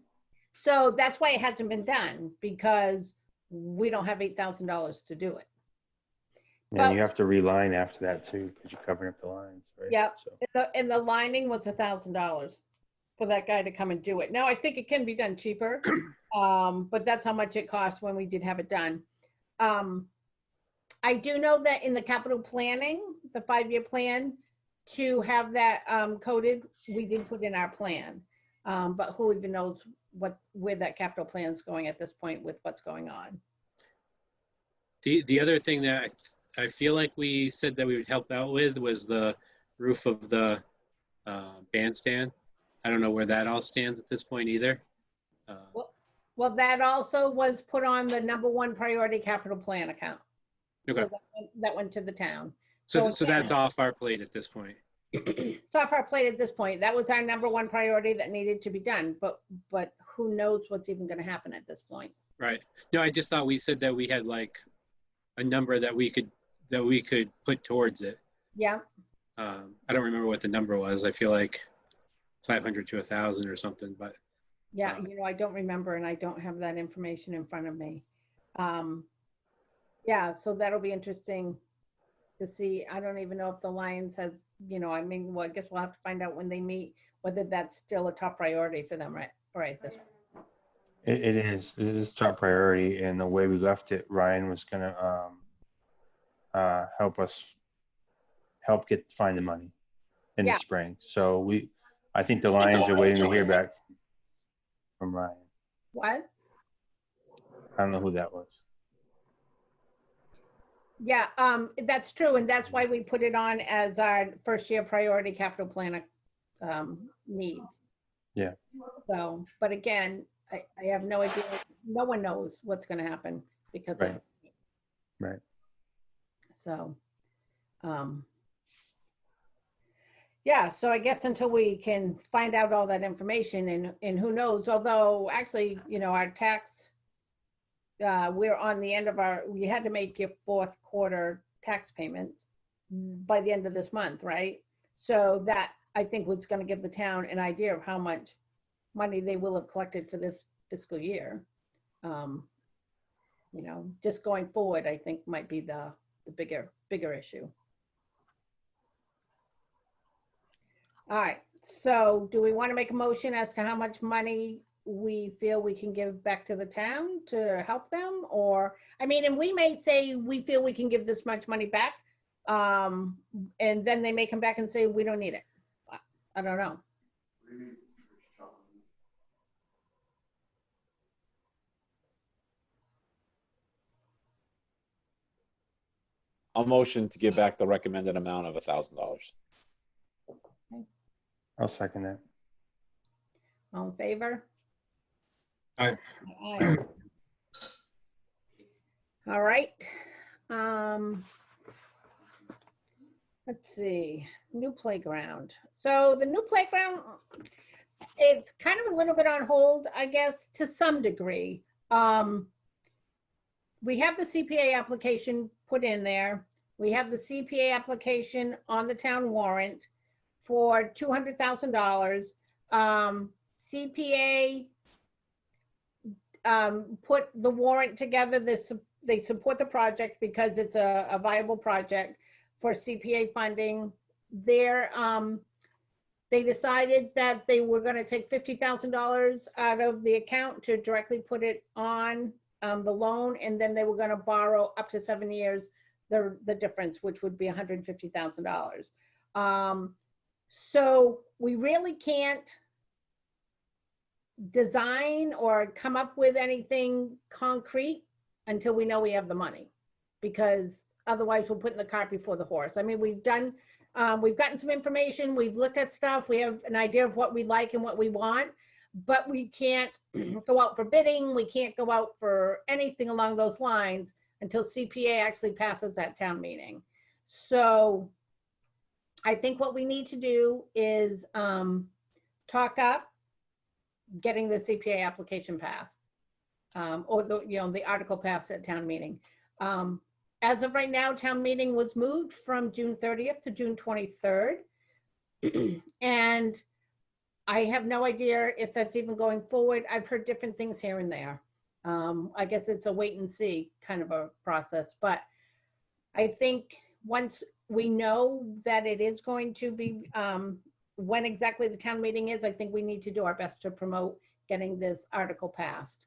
So that's why it hasn't been done, because we don't have $8,000 to do it. And you have to reline after that too, because you're covering up the lines, right? Yep. So, And the lining was $1,000 for that guy to come and do it. Now, I think it can be done cheaper, but that's how much it cost when we did have it done. I do know that in the capital planning, the 5-year plan, to have that coated, we did put in our plan. But who even knows where that capital plan is going at this point with what's going on. The other thing that I feel like we said that we would help out with was the roof of the bandstand. I don't know where that all stands at this point either. Well, that also was put on the #1 priority capital plan account. Okay. So that went to the town. So, So so that's off our plate at this point. it's off our plate at this point. That was our number one priority that needed to be done, but who knows what's even gonna happen at this point? Right. No, I just thought we said that we had like a number that we could put towards it. Yeah, I don't remember what the number was. I feel like 500 to 1,000 or something, but yeah, I don't remember and I don't have that information in front of me. Yeah, so that'll be interesting to see. I don't even know if the Lions has, I mean, well, I guess we'll have to find out when they meet, whether that's still a top priority for them, right this. It is top priority, and the way we left it, Ryan was gonna help find the money in Yeah. the spring. So I think the Lions are waiting to hear back from Ryan. What? I don't know who that was. Yeah, that's true, and that's why we put it on as our first year priority capital plan needs. Yeah. So, but again, I have no idea. No one knows what's going to happen because of Right. Right. So, yeah, so I guess until we can find out all that information and who knows, although actually, our tax, we're on the end of we had to make your fourth quarter tax payments by the end of this month, right? So that I think was going to give the town an idea of how much money they will have collected for this fiscal year. Just going forward, I think might be the bigger issue. All right, so do we want to make a motion as to how much money we feel we can give back to the town to help them? Or, I mean, and we may say we feel we can give this much money back, and then they may come back and say we don't need it. I don't know. I'll motion to give back the recommended amount of $1,000. I'll second that. All in favor? Aye. Aye. All right. Let's see, new playground. So the new playground, it's kind of a little bit on hold, I guess, to some degree. We have the CPA application put in there. We have the CPA application on the town warrant for $200,000. CPA put the warrant together. They support the project because it's a viable project for CPA funding. They decided that they were going to take $50,000 out of the account to directly put it on the loan, and then they were going to borrow up to 7 years the difference, which would be $150,000. So we really can't design or come up with anything concrete until we know we have the money, because otherwise we're putting the cart before the horse. I mean, we've gotten some information, we've looked at stuff, we have an idea of what we like and what we want, but we can't go out for bidding, we can't go out for anything along those lines until CPA actually passes that town meeting. So I think what we need to do is talk up getting the CPA application passed, or the article passed at town meeting. As of right now, town meeting was moved from June 30th to June 23rd. And I have no idea if that's even going forward. I've heard different things here and there. I guess it's a wait and see kind of a process, but I think once we know that it is going to be, when exactly the town meeting is, I think we need to do our best to promote getting this article passed.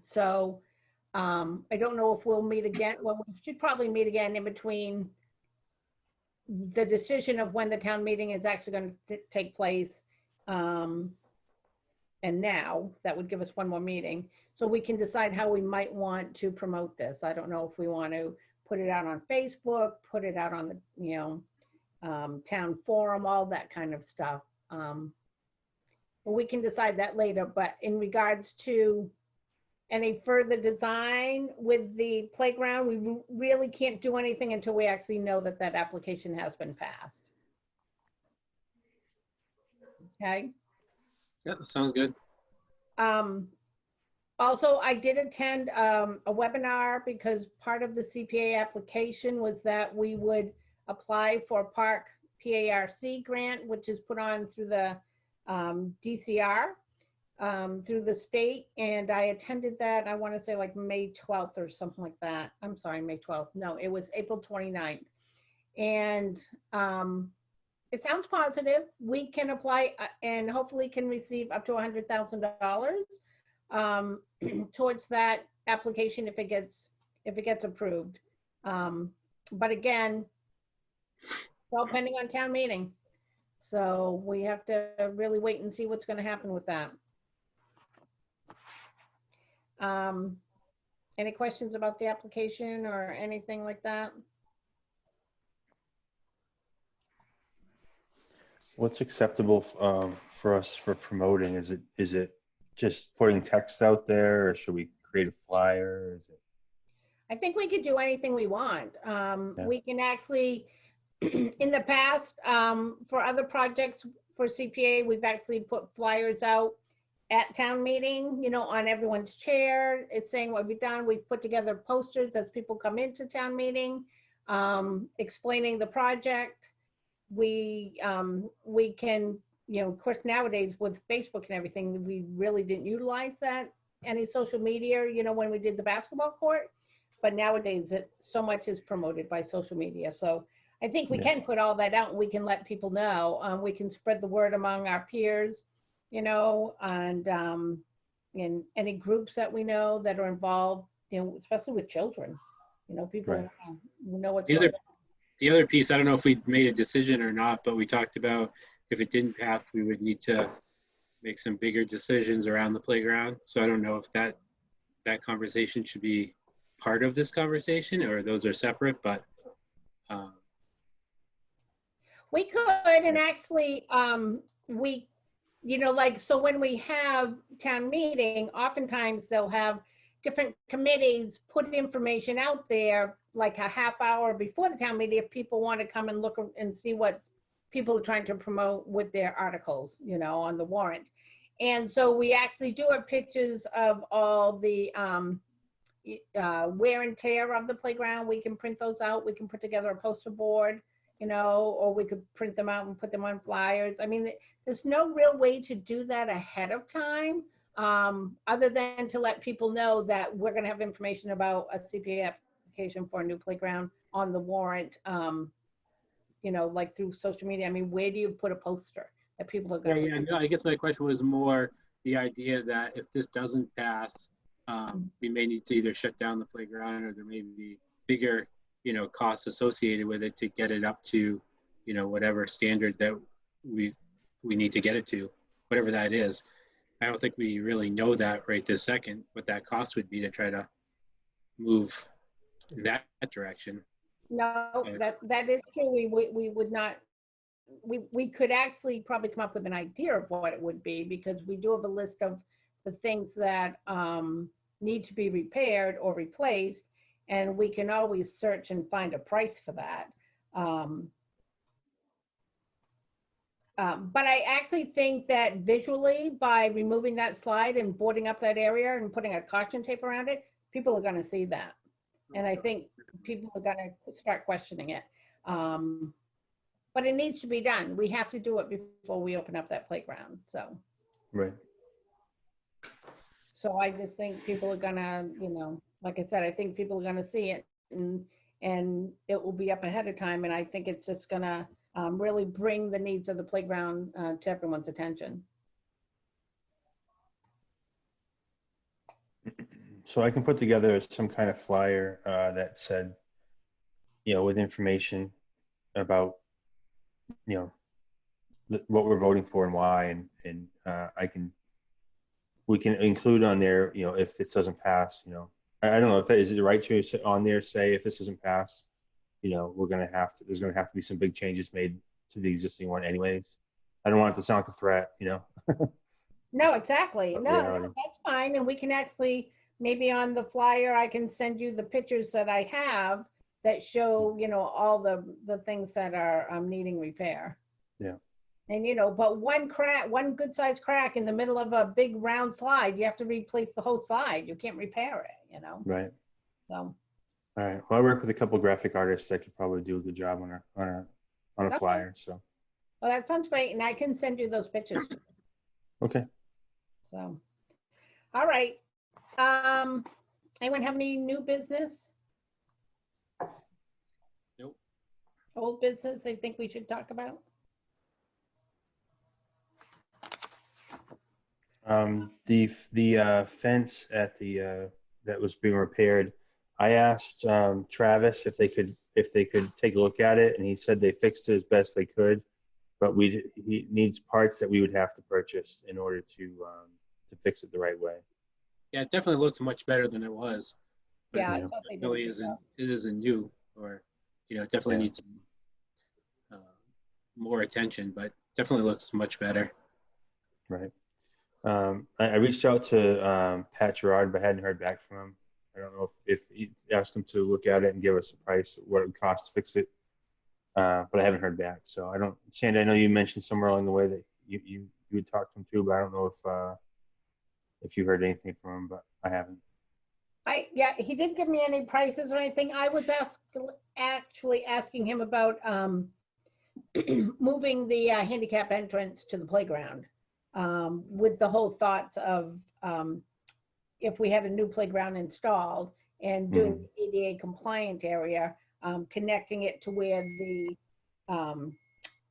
So I don't know if we'll meet again. Well, we should probably meet again in between the decision of when the town meeting is actually going to take place. And now that would give us one more meeting, so we can decide how we might want to promote this. I don't know if we want to put it out on Facebook, put it out on the, town forum, all that kind of stuff. But we can decide that later. But in regards to any further design with the playground. We really can't do anything until we actually know that that application has been passed. Okay. Yeah, sounds good. Also, I did attend a webinar because part of the CPA application was that we would apply for a park PARC grant, which is put on through the DCR, through the state. And I attended that, I want to say like May 12th or something like that. I'm sorry, May 12th. No, it was April 29th. And it sounds positive. We can apply and hopefully can receive up to $100,000 towards that application if it gets approved. But again, it's all pending on town meeting. So we have to really wait and see what's going to happen with that. Any questions about the application or anything like that? What's acceptable for us for promoting? Is it just putting text out there, or should we create a flyer? Is it? I think we could do anything we want. We can actually, in the past, for other projects for CPA, we've actually put flyers out at town meeting, you know, on everyone's chair. It's saying what we've done. We've put together posters as people come into town meeting, explaining the project. We can, you know, of course, nowadays with Facebook and everything, we really didn't utilize that, any social media, you know, when we did the basketball court. But nowadays, so much is promoted by social media. So I think we can put all that out and we can let people know. We can spread the word among our peers, you know, and in any groups that we know that are involved, you know, especially with children, you know, people who know what's going on. The other piece, I don't know if we made a decision or not, but we talked about if it didn't pass, we would need to make some bigger decisions around the playground. So I don't know if that conversation should be part of this conversation or those are separate, but. We could, and actually, we, you know, like, so when we have town meeting, oftentimes they'll have different committees put information out there like a half hour before the town meeting if people want to come and look and see what people are trying to promote with their articles, you know, on the warrant. And so we actually do have pictures of all the wear and tear of the playground. We can print those out. We can put together a poster board, you know, or we could print them out and put them on flyers. I mean, there's no real way to do that ahead of time, other than to let people know that we're going to have information about a CPA application for a new playground on the warrant, you know, like through social media. I mean, where do you put a poster that people are going to see? No, I guess my question was more the idea that if this doesn't pass, we may need to either shut down the playground or there may be bigger, you know, costs associated with it to get it up to, you know, whatever standard that we need to get it to, whatever that is. I don't think we really know that right this second, what that cost would be to try to move in that direction. No, that is true. We would not, we could actually probably come up with an idea of what it would be because we do have a list of the things that need to be repaired or replaced. And we can always search and find a price for that. But I actually think that visually, by removing that slide and boarding up that area and putting a caution tape around it, people are going to see that. And I think people are going to start questioning it. But it needs to be done. We have to do it before we open up that playground. So. Right. So I just think people are going to, you know, like I said, I think people are going to see it and it will be up ahead of time. And I think it's just going to really bring the needs of the playground to everyone's attention. So I can put together some kind of flyer that said, you know, with information about, you know, what we're voting for and why, and we can include on there, you know, if this doesn't pass, you know, I don't know if is it right to on there say if this doesn't pass, you know, there's going to have to be some big changes made to the existing one anyways. I don't want it to sound like a threat, you know. No, exactly. No, that's fine. And we can actually, maybe on the flyer, I can send you the pictures that I have that show, all the things that are needing repair. Yeah. And, but one crack, one good sized crack in the middle of a big round slide, you have to replace the whole slide. You can't repair it, Right. so. All right. Well, I work with a couple graphic artists that could probably do a good job on a Okay. flyer. So, Well, that sounds great. And I can send you those pictures too. okay. So, all right. Anyone have any new business? Nope. Old business I think we should talk about? The fence at the that was being repaired. I asked Travis if they could take a look at it, and he said they fixed it as best they could, but he needs parts that we would have to purchase in order to fix it the right way. Yeah, it definitely looks much better than it was. But Yeah, I Yeah. thought they it did a really good isn't. job. It isn't new, or it definitely Yeah. needs more attention. But definitely looks much better. Right. I reached out to Pat Gerard, but hadn't heard back from him. I don't know if he asked him to look at it and give us a price, what it would cost to fix it. But I haven't heard back. So I don't, Sandy, I know you mentioned somewhere along the way that you would talk to him too, but I don't know if you heard anything from him, but I haven't. Yeah, he didn't give me any prices or anything. I was actually asking him about moving the handicap entrance to the playground, with the whole thoughts of if we had a new playground installed and doing the ADA compliant area, connecting it to where the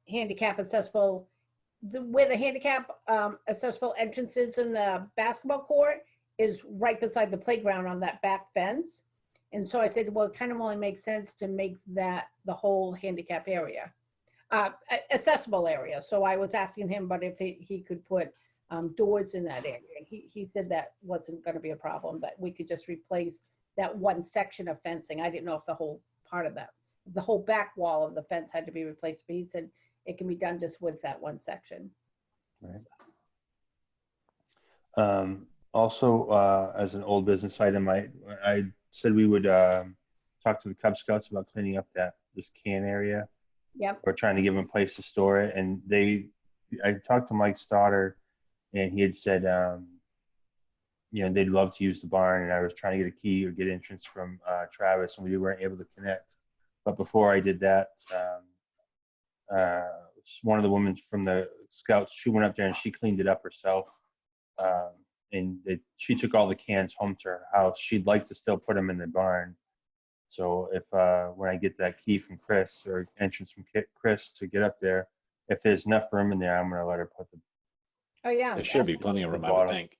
handicap accessible, where the handicap accessible entrances in the basketball court is right beside the playground on that back fence. And so I said, well, it kind of only makes sense to make that the whole handicap area, accessible area. So I was asking him, but if he could put doors in that area. He said that wasn't going to be a problem, that we could just replace that one section of fencing. I didn't know if the whole part of that, the whole back wall of the fence had to be replaced, but he said it can be done just with that one section. Right. Also, as an old business item, I said we would talk to the Cub Scouts about cleaning up this can area. Yep. We're trying to give them a place to store it, and I talked to Mike Stoddard, and he had said, they'd love to use the barn, and I was trying to get a key or get entrance from Travis, and we weren't able to connect. But before I did that, one of the women from the Scouts, she went up there and she cleaned it up herself. And she took all the cans home to her house. She'd like to still put them in the barn. So if when I get that key from Chris or entrance from Chris to get up there, if there's enough room in there, I'm going to let her put the. Oh yeah. There should be plenty of room, I would think.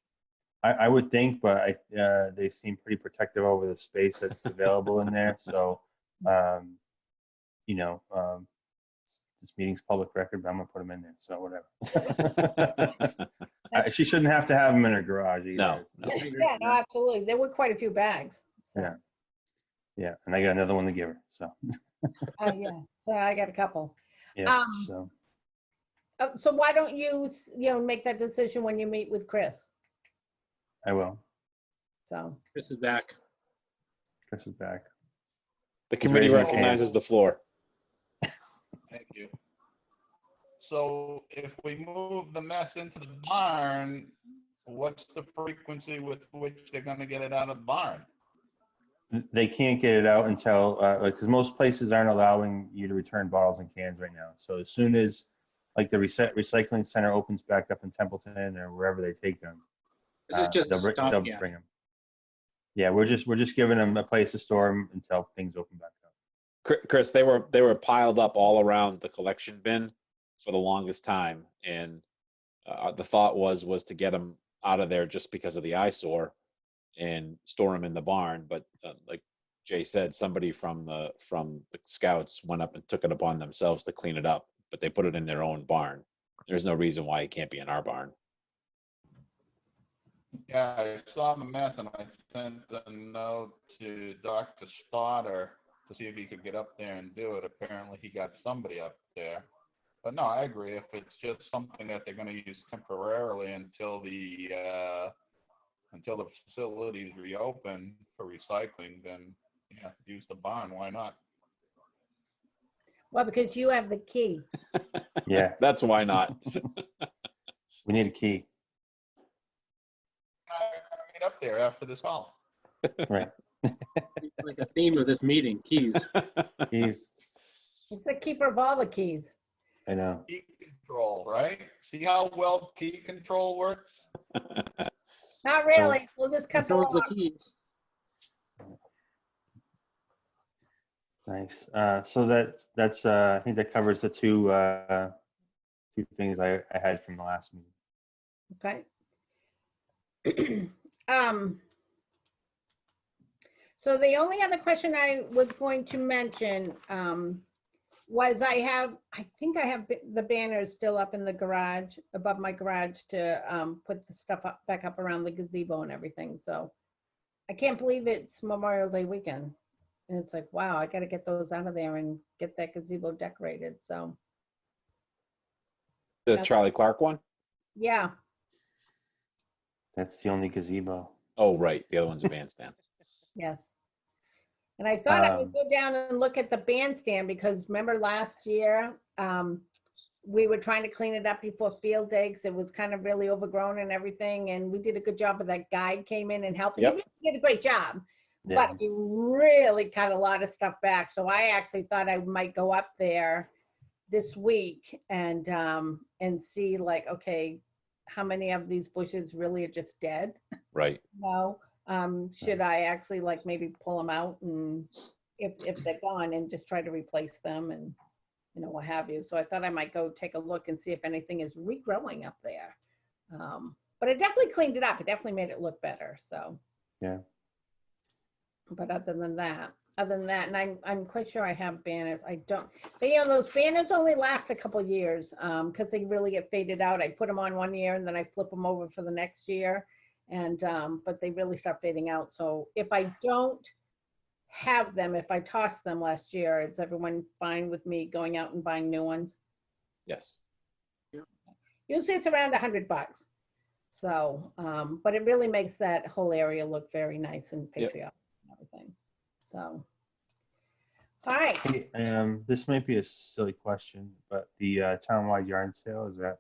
I would think, but they seem pretty protective over the space that's available in there. So, this meeting's public record, but I'm gonna put them in there. So whatever. She shouldn't have to have them in her garage either. No. Yeah, no, absolutely. There were quite a few bags. So. Yeah, and I got another one to give her. So. Yeah, so I got a couple. Yeah. So why don't you make that decision when you meet with Chris? I will. So. Chris is back. Chris is back. The committee raising his hand. recognizes the floor. Thank you. So if we move the mess into the barn, what's the frequency with which they're gonna get it out of the barn? They can't get it out until, because most places aren't allowing you to return bottles and cans right now. So as soon as, like, the recycling center opens back up in Templeton or wherever they take them, This is just a they'll stopgap. bring them. Yeah, we're just giving them a place to store them until things open back up. Chris, they were piled up all around the collection bin for the longest time, and the thought was to get them out of there just because of the eyesore and store them in the barn. But like Jay said, somebody from the Scouts went up and took it upon themselves to clean it up, but they put it in their own barn. There's no reason why it can't be in our barn. Yeah, I saw the mess and I sent a note to Dr. Stoddard to see if he could get up there and do it. Apparently he got somebody up there. But no, I agree. If it's just something that they're going to use temporarily until the until the facilities reopen for recycling, then yeah, use the barn. Why not? Well, because you have the key. Yeah, That's why not. we need a key. I'm gonna meet up there after this call. Right. Like a theme of this meeting, keys. Keys. It's the keeper of all the keys. I know. Key control, right? See how well key control works? Not really. We'll just cut the Controls the lock. keys. Nice. So that's I think that covers the two things I had from the last meeting. Okay. So the only other question I was going to mention was I think I have the banners still up in the garage, above my garage, to put the stuff back up around the gazebo and everything. So I can't believe it's Memorial Day weekend. And it's like, wow, I got to get those out of there and get that gazebo decorated. So, The Charlie Clark one? yeah. That's the only gazebo. Oh, right. The other one's a bandstand. Yes. And I thought I would Um, go down and look at the bandstand because remember last year, we were trying to clean it up before field day because it was kind of really overgrown and everything. And we did a good job, but that guide came in and helped. Yep. He did a great job, Yeah. but he really cut a lot of stuff back. So I actually thought I might go up there this week and see like, okay, how many of these bushes really are just dead? Right. No, should I actually like maybe pull them out and if they're gone and just try to replace them and what have you. So I thought I might go take a look and see if anything is regrowing up there. But it definitely cleaned it up. It definitely made it look better. So Yeah. but other than that, and I'm quite sure I have banners. I don't. Those banners only last a couple years because they really get faded out. I put them on one year and then I flip them over for the next year. And but they really start fading out. So if I don't have them, if I toss them last year, is everyone fine with me going out and buying new ones? Yes. Usually it's around $100. So, but it really makes that whole area look very nice and Yep. patriotic and everything. So, all right. Hey, this might be a silly question, but the townwide yard sale, is that?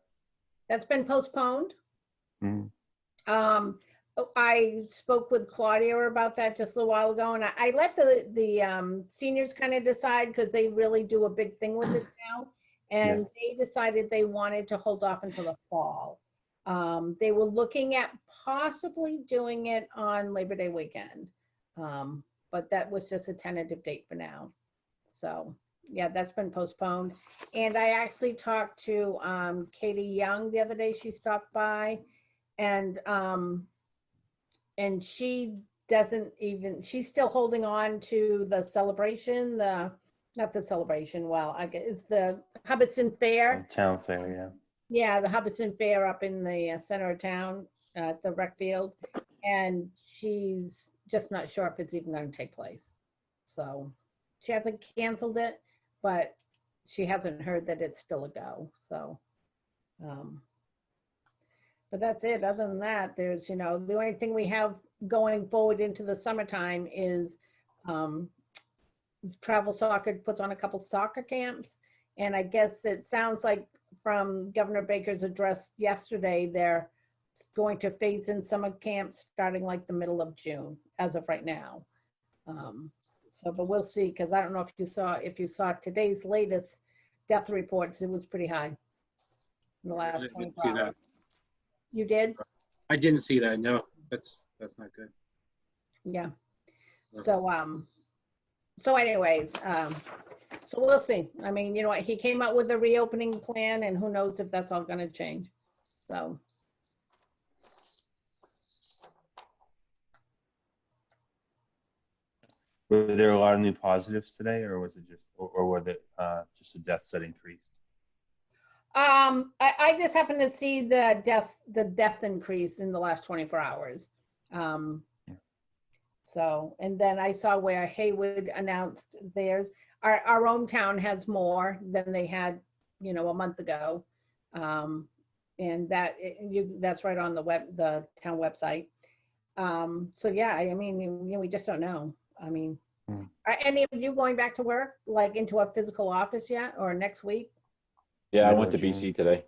That's been postponed. Mm, I spoke with Claudia about that just a little while ago, and I let the seniors kind of decide because they really do a big thing with it now. And they decided they wanted to hold off until the fall. They were looking at possibly doing it on Labor Day weekend, but that was just a tentative date for now. So yeah, that's been postponed. And I actually talked to Katie Young the other day. She stopped by, and she doesn't even, she's still holding on to the celebration, not the celebration, well, I guess it's the Hubbardston Fair. town fair, yeah. Yeah, the Hubbardston Fair up in the center of town at the rec field. And she's just not sure if it's even going to take place. So she hasn't canceled it, but she hasn't heard that it's still a go. So, but that's it. Other than that, there's, the only thing we have going forward into the summertime is Travel Soccer puts on a couple soccer camps. And I guess it sounds like from Governor Baker's address yesterday, they're going to phase in summer camps starting like the middle of June as of right now. But we'll see, because I don't know if you saw today's latest death reports, it was pretty high in the last I didn't 24 see hours. that. You did? I didn't see that. No, that's not good. Yeah. So, so anyways, so we'll see. I mean, you know what, he came out with a reopening plan and who knows if that's all gonna change. So. Were there a lot of new positives today, or was it just, or were the just the deaths that increased? I just happened to see the death increase in the last 24 hours. So, and then I saw where Haywood announced theirs. Our own town has more than they had, a month ago. And that's right on the town website. So yeah, I mean, we just don't know. I mean, Hmm. are any of you going back to work, like into a physical office yet, or next week? Yeah, I Middle went to of June. BC today.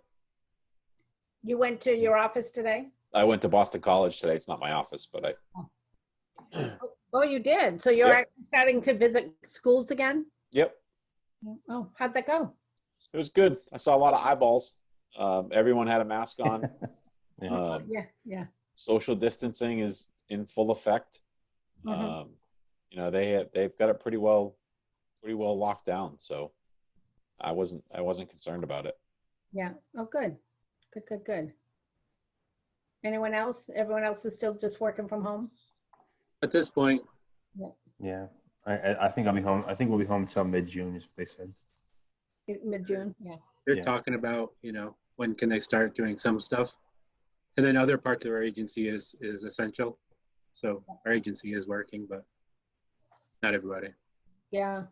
You went to your office today? I went to Boston College today. It's not my office, but Oh, you did. So you're Yep. actually starting to visit schools again? yep, Oh, how'd that go? it was good. I saw a lot of eyeballs. Everyone had a mask on. Yeah. Yeah. Social distancing is in full effect. Mhm. They've got it pretty well locked down. So I wasn't concerned about it. Yeah. Oh, good. Good. Anyone else? Everyone else is still just working from home? At this point, Yeah. I think I'll be home. I think we'll be home until mid-June is what they said. Mid-June? Yeah. they're Yeah. talking about, when can they start doing some stuff? And then other parts of our agency is essential. So our agency is working, but not everybody. Yeah.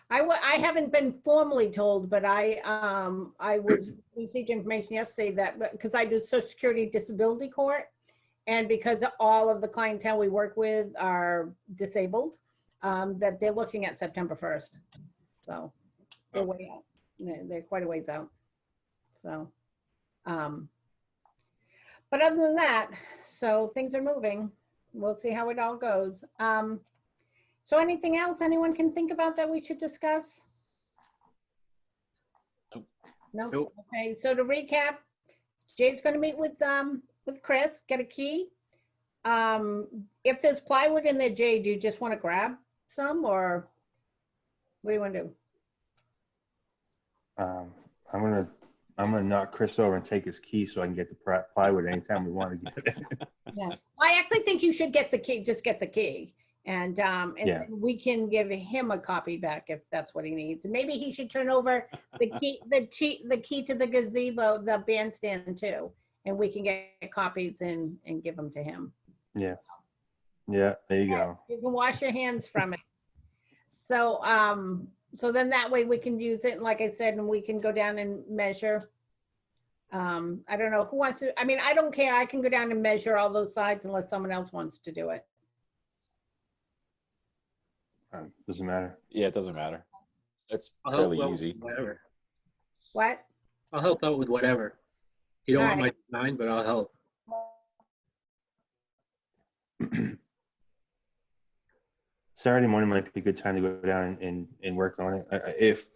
I haven't been formally told, but I received information yesterday that, because I do Social Security Disability Court, and because all of the clientele we work with are disabled, that they're looking at September 1st. So they're way out. They're quite a ways out. So, but other than that, so things are moving. We'll see how it all goes. So anything else anyone can think about that we should discuss? Nope. No? Nope. Okay, so to recap, Jade's gonna meet with Chris, get a key. If there's plywood in there, Jade, do you just want to grab some, or what do you want to do? I'm gonna knock Chris over and take his key so I can get the plywood anytime we want to get it. Yeah, I actually think you should get the key, just get the key. And Yeah. we can give him a copy back if that's what he needs. And maybe he should turn over the key to the gazebo, the bandstand too. And we can get copies and give them to him. Yes. Yeah, there you go. You can wash your hands from it. So, so then that way we can use it, like I said, and we can go down and measure. I don't know who wants to, I mean, I don't care. I can go down and measure all those sides unless someone else wants to do it. Doesn't matter. Yeah, it doesn't matter. It's I'll help fairly out easy. with whatever. What? I'll help out with whatever. You don't want my Alright. design, but I'll help. Saturday morning might be a good time to go down and work on it. If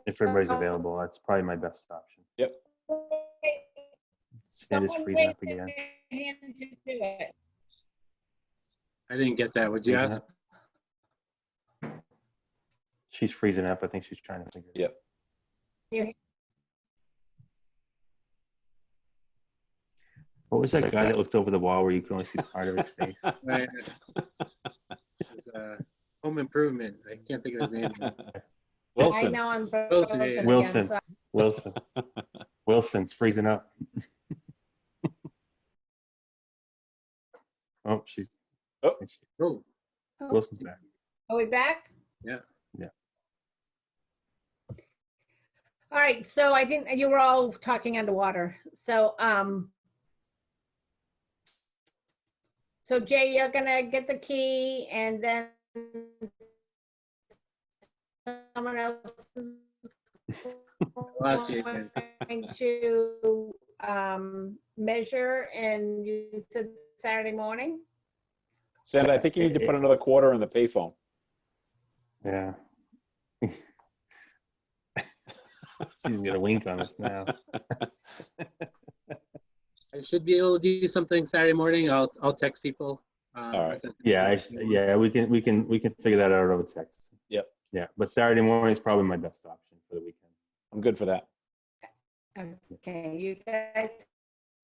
everybody's available, that's probably my best option. Yep. It is Someone freezing up raise again. their hand to do it. I didn't get that. Would you Freezing ask? up. She's freezing up. I think she's trying to figure it out. Yep. What was that guy that looked over the wall where you could only see part of his face? Right. It's, Home Improvement. I can't think of his name. I Wilson. know I'm Wilson, frozen again, Wilson. so- Wilson. Wilson's freezing up. Oh, she's. Oh. Oh, Wilson's back. Are we back? yeah. Yeah. All right, so you were all talking underwater. So, so Jay, you're gonna get the key and then someone else is Lost you again. going to measure, and you said Saturday morning? Sandra, I think you need to put another quarter in the payphone. Yeah. She's gonna wink on us now. I should be able to do something Saturday morning. I'll text people. All right. Yeah, we can figure that out over text. Yep. Yeah, but Saturday morning is probably my best option for the weekend. I'm good for that. Okay, you guys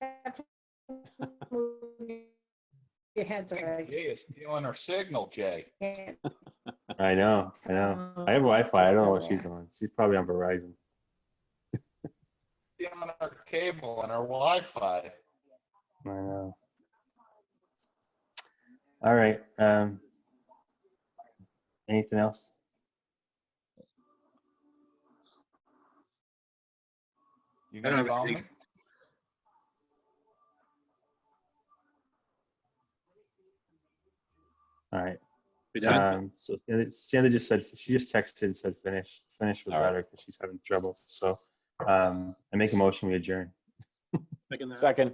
have to move your heads already. Jay is stealing our signal, Jay. I know. I have Wi-Fi. I don't know what she's on. She's probably on Verizon. Stealing our cable and our Wi-Fi. I know. All right. Anything else? You I don't gonna have call anything. me? All right. We done? So Sandra just said, she just texted and said finish. Finish was All right. better because she's having trouble. So I make a motion, we adjourn. Second.